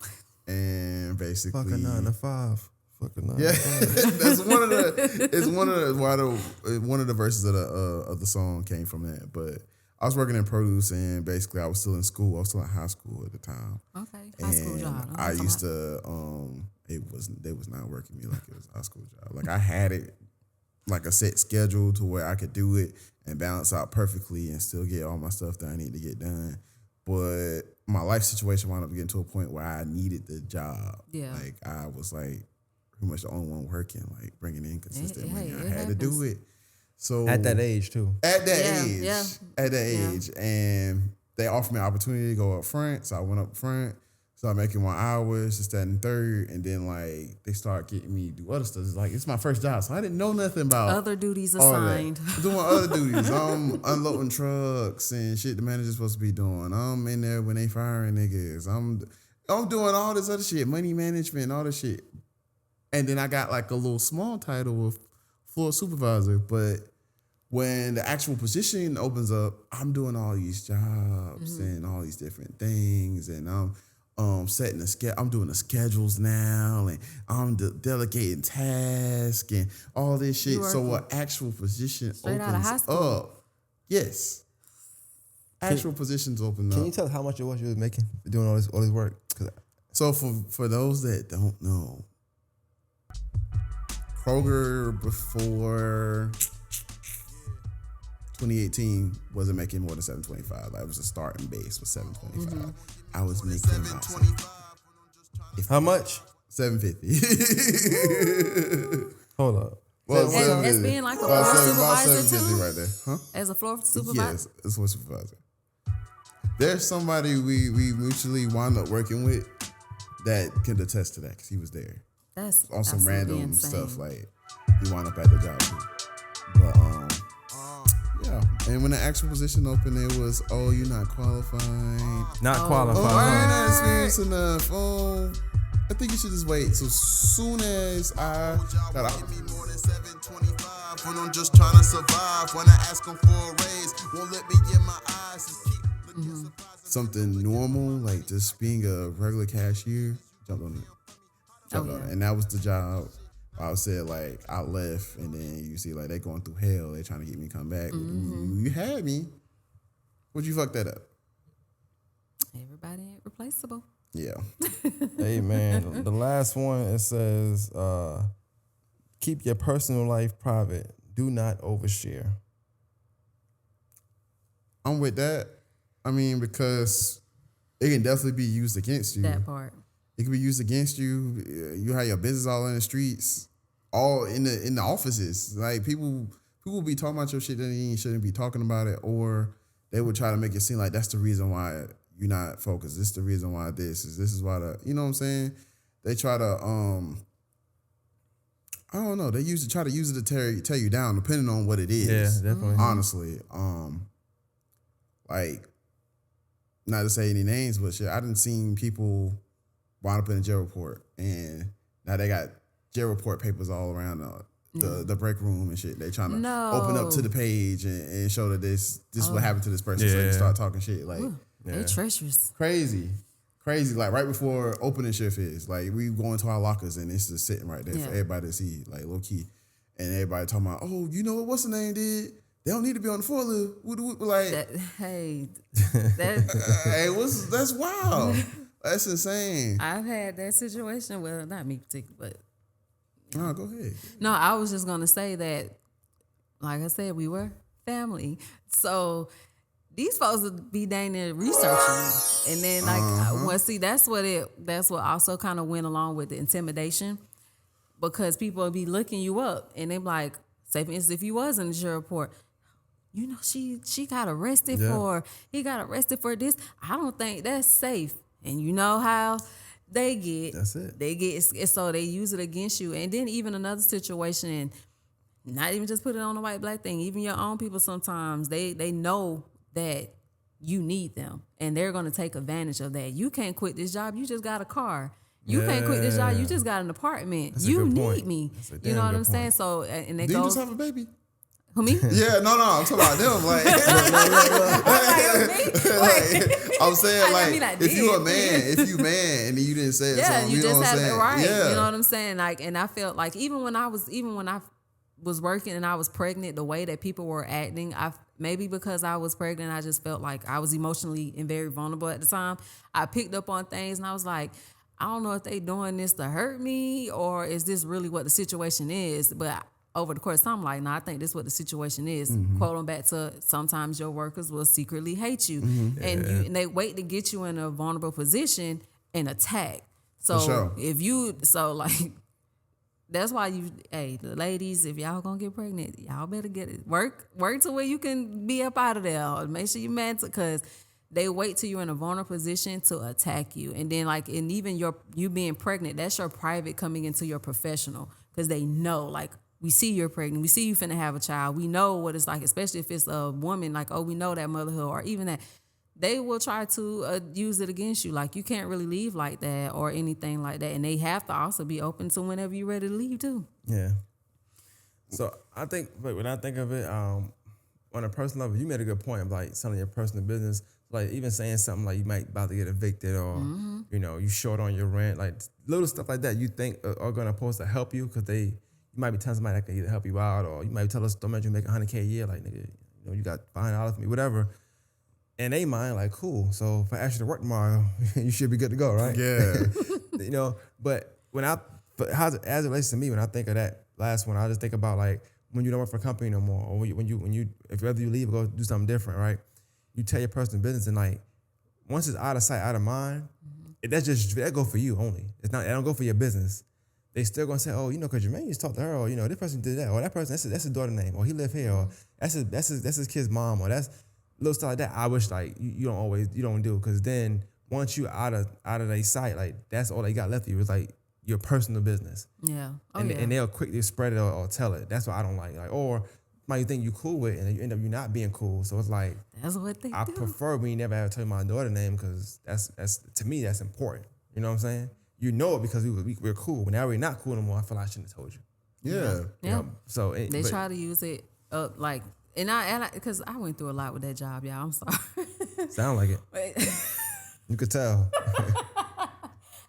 and basically Fuck a 9 to 5. Fuck a 9 yeah, to 5. that's one of the verses of the song came from that. But I was working in produce, and basically I was still in school. I was still in high school at the time. Okay, high school And job. I used to they was not working me like it was a high school job. Like I had it like a set schedule to where I could do it and balance out perfectly and still get all my stuff that I need to get done. But my life situation wound up getting to a point where I needed the job. Yeah. Like I was like pretty much the only one working, like bringing in consistent money. it I had to do happens. it. So At that age too. At that Yeah, age. yeah. At that Yeah. age. And they offered me an opportunity to go up front. So I went up front, started making more hours, this, that, and third. And then like they started getting me to do other stuff. It's like it's my first job. So I didn't know nothing about Other duties all that. assigned. Doing other duties. I'm unloading trucks and shit the manager's supposed to be doing. I'm in there when they firing niggas. I'm doing all this other shit, money management, all this shit. And then I got like a little small title of floor supervisor, but when the actual position opens up, I'm doing all these jobs and all these different things, and I'm setting the schedule. I'm doing the schedules now, and I'm delegating tasks and all this shit. So an actual position Straight out of high opens school. up. Yes, actual positions open Can up. you tell us how much it was you was making for doing all this work? 'Cause So for those that don't know, Kroger before 2018 wasn't making more than $725. Like it was a starting base was $725. I was making about how much? $750. Hold up. Well, As being like a floor about supervisor $750 too? right there. Huh? As a floor supervisor? Yes, as a supervisor. There's somebody we mutually wound up working with that can attest to that because he was there. That's On some absolutely random insane. stuff, like he wound up at the job too. But yeah. And when the actual position opened, it was, oh, you're not qualified. Not Oh, qualified. I ain't not experienced enough. Oh, I think you should just wait. So soon as I got out, More than 725 when I'm just trying to survive. When I ask them for a raise, won't let me in my eyes. Just keep looking surprised. something normal, like just being a regular cashier, jumped on it. Jumped on it. And that was the job. I said, like, I left, and then you see, like, they going through hell. They trying to get me to come back. You had me. Would you fuck that up? Everybody ain't replaceable. Yeah. Hey man, the last one it says, keep your personal life private. Do not overshare. I'm with that. I mean, because it can definitely be used against you. That part. It can be used against you. You have your business all in the streets, all in the offices. Like people be talking about your shit that you shouldn't be talking about it, or they would try to make it seem like that's the reason why you're not focused. This is the reason why this is why you know what I'm saying? They try to I don't know. They try to use it to tear you down, depending on what it is. Yeah, definitely. Honestly, like, not to say any names, but shit, I done seen people wind up in a jail report, and now they got jail report papers all around the break room and shit. They trying to open up to the page and show that this is what happened to this person. So they start talking shit like They treacherous. crazy. Like right before opening shift is, like we go into our lockers and it's just sitting right there for everybody to see, like low key, and everybody talking about, oh, you know what's the name did? They don't need to be on the forklift. Like, hey, that's wild. That's insane. I've had that situation. Well, not me particularly, but No, go ahead. no, I was just gonna say that, like I said, we were family, so these folks would be dang near researching, and then like, see, that's what also kind of went along with the intimidation, because people would be looking you up, and they're like, say for instance, if you was in the jail report, you know, she got arrested he got arrested for this. I don't think that's safe, and you know how they get. That's it. They get so they use it against you, and then even another situation, and not even just put it on the white black thing. Even your own people sometimes they know that you need them, and they're going to take advantage of that. You can't quit this job. You just got a car. You can't quit this job. You just got an apartment. That's you a good need point. me. That's a You damn know what good I'm saying? point. So, and they Did you go, just have a baby? who, me? Yeah, no, I'm talking about them. Like, I'm saying, like, if you a man, and you didn't say it, Yeah, so you know just what I'm have it saying? right. Yeah. You know what I'm saying? Like, and I felt like even when I was working and I was pregnant, the way that people were acting, maybe because I was pregnant, I just felt like I was emotionally and very vulnerable at the time. I picked up on things and I was like, I don't know if they doing this to hurt me or is this really what the situation is. But over the course of time, I'm like, I think this is what the situation is. Mm-hmm. Quoting back to sometimes your workers will secretly hate you, and they wait to get you in a vulnerable position and attack. So For sure. that's why the ladies, if y'all gonna get pregnant, y'all better get it. Work to where you can be up out of there. Make sure you man, because they wait till you're in a vulnerable position to attack you. And then and even you being pregnant, that's your private coming into your professional, because they know, like, we see you're pregnant, we see you finna have a child, we know what it's like, especially if it's a woman, like, oh, we know that motherhood, or even that. They will try to use it against you. Like, you can't really leave like that or anything like that. And they have to also be open to whenever you're ready to leave too. Yeah. So I think, but when I think of it, on a personal level, you made a good point of like some of your personal business, like even saying something like you might about to get evicted, or you know, you short on your rent, like little stuff like that. You think are gonna supposed to help you, because you might be telling somebody that can either help you out, or you might tell us, don't imagine you make $100K a year, like, nigga, you know, you got $500 for me, whatever. And they mind, like, cool. So if I ask you to work tomorrow, you should be good to go, right? Yeah. You know, but as it relates to me, when I think of that last one, I just think about like when you don't work for a company no more, or if whether you leave or go do something different, right? You tell your personal business, and like once it's out of sight, out of mind, that go for you only. It don't go for your business. They still gonna say, oh, you know, because Jermaine used to talk to her, or you know, this person did that, or that person that's his daughter's name, or he lived here, or that's his kid's mom, or that's little stuff like that. I wish like you don't do, because then once you out of their sight, like that's all they got left of you is like your personal business. Yeah. And they'll quickly spread it or tell it. That's what I don't like. Like, or might you think you cool with, and you end up you not being cool. So it's like That's what they I do. prefer we never ever tell my daughter's name, because that's to me that's important. You know what I'm saying? You know it because we're cool. Whenever we're not cool no more, I feel like I shouldn't have told you. Yeah. Yeah. You know? So They try to use it up like, and I because I went through a lot with that job, y'all. I'm sorry. sound like it. You could tell.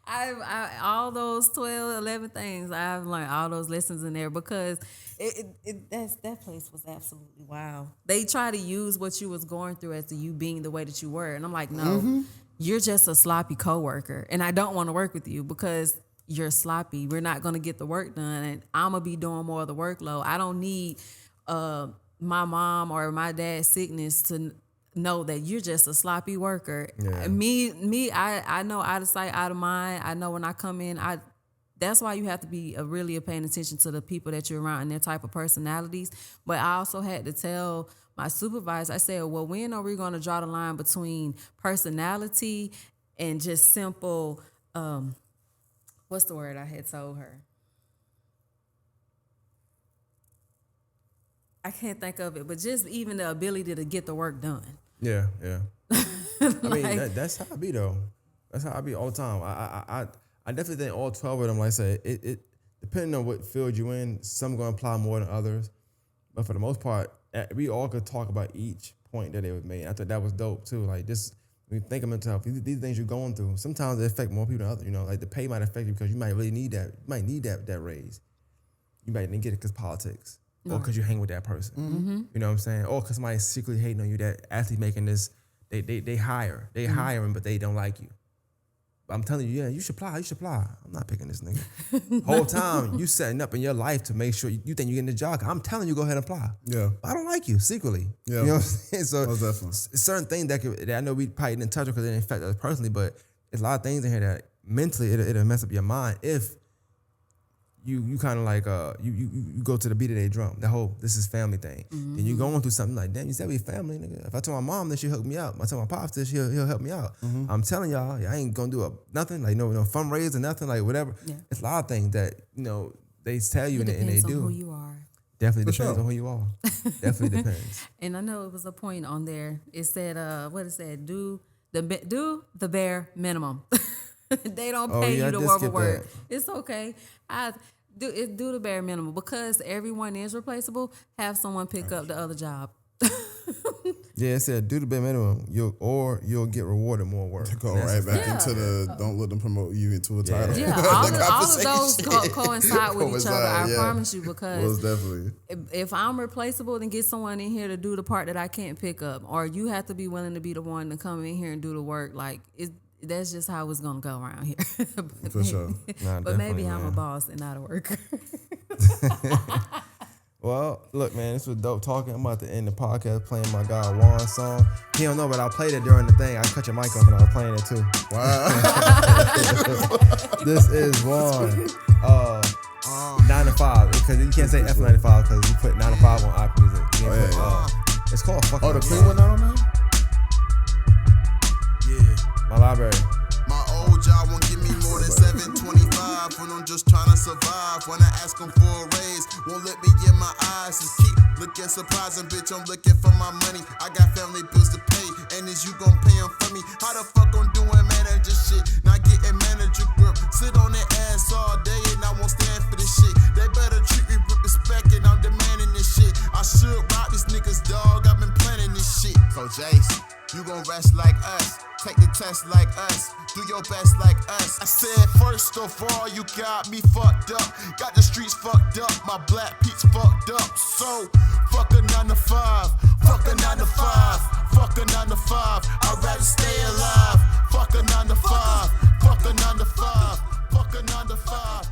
I all those 12, 11 things, I've learned all those lessons in there, because that place was absolutely wild. They try to use what you was going through as to you being the way that you were. And I'm like, no, you're just a sloppy coworker. And I don't want to work with you because you're sloppy. We're not going to get the work done. And I'm going to be doing more of the workload. I don't need my mom or my dad's sickness to know that you're just a sloppy worker. Yeah. I know out of sight, out of mind. I know when I come in, that's why you have to be really paying attention to the people that you're around and their type of personalities. But I also had to tell my supervisor, I said, well, when are we going to draw the line between personality and just simple, what's the word I had told her? I can't think of it, but just even the ability to get the work done. Yeah. I mean, Like- that's how I be though. That's how I be all the time. I definitely think all 12 of them, like I said, it depending on what field you in, some gonna apply more than others. But for the most part, we all could talk about each point that they was made. I thought that was dope too. Like this, when you think of mental health, these things you're going through, sometimes they affect more people than others. You know, like the pay might affect you because you might really need that. You might need that raise. You might didn't get it because politics, or because you hang with that person. Mm-hmm. You know what I'm saying? Or because somebody's secretly hating on you. That athlete making this, they hire him, but they don't like you. But I'm telling you, yeah, you should apply. You should apply. I'm not picking this nigga. Whole time you setting up in your life to make sure you think you're getting the job. I'm telling you, go ahead and apply. Yeah. But I don't like you secretly. Yeah. You know what I'm saying? So Most definitely. certain things that I know we probably didn't touch on because it didn't affect us personally, but there's a lot of things in here that mentally it'll mess up your mind if you kind of like you go to the beat of their drum. The whole this is family thing. Then you going through something like, damn, you said we family, nigga. If I tell my mom that she hook me up, I tell my pops that he'll help me out. I'm telling y'all, I ain't gonna do nothing like no fundraiser, nothing like whatever. Yeah. It's a lot of things that they tell you It and they depends do. on who you are. Definitely For depends sure. on who you are. Definitely depends. And I know it was a point on there. It said, what it said, do the bare minimum. They don't Oh, pay yeah, I you to did work skip for work. that. It's okay. Do the bare minimum because everyone is replaceable. Have someone pick up the other job. Yeah, it said do the bare minimum, you'll get rewarded more work. Go And that's right back Yeah. into the don't let them promote you into a title. Yeah, The all of conversation. those coincide with each other. I Coincide, yeah. promise you, Most because definitely. if I'm replaceable, then get someone in here to do the part that I can't pick up, or you have to be willing to be the one to come in here and do the work. Like that's just how it's gonna go around here. For sure. Nah, But maybe definitely, I'm a man. boss and not a worker. Well, look, man, this was dope talking. I'm about to end the podcast playing my guy Juan's song. He don't know, but I played it during the thing. I cut your mic off and I was playing it too. Wow. This is Juan. 9 to 5. Because you can't say F95 because you put 9 to 5 on Apple Music. You can't put, it's called fucking. Oh, the clean one out on there? Yeah. My library. My old job won't give me more than $7.25 when I'm just trying to survive. When I ask them for a raise, won't let me in my eyes. Just keep looking surprising, bitch. I'm looking for my money. I got family bills to pay, and is you gon' pay them for me? How the fuck I'm doing manager shit? Not getting manager grip. Sit on their ass all day, and I won't stand for this shit. They better treat me with respect, and I'm demanding this shit. I should rob these niggas, dog. I've been planning this shit. So Jace, you gon' rest like us. Take the test like us, do your best like us. I said first of all, you got me fucked up. Got the streets fucked up, my black peach fucked up. So, fuck a 9 to 5, fuck a 9 to 5, fuck a 9 to 5. I'd rather stay alive. Fuck a 9 to 5, fuck a 9 to 5, fuck a 9 to 5.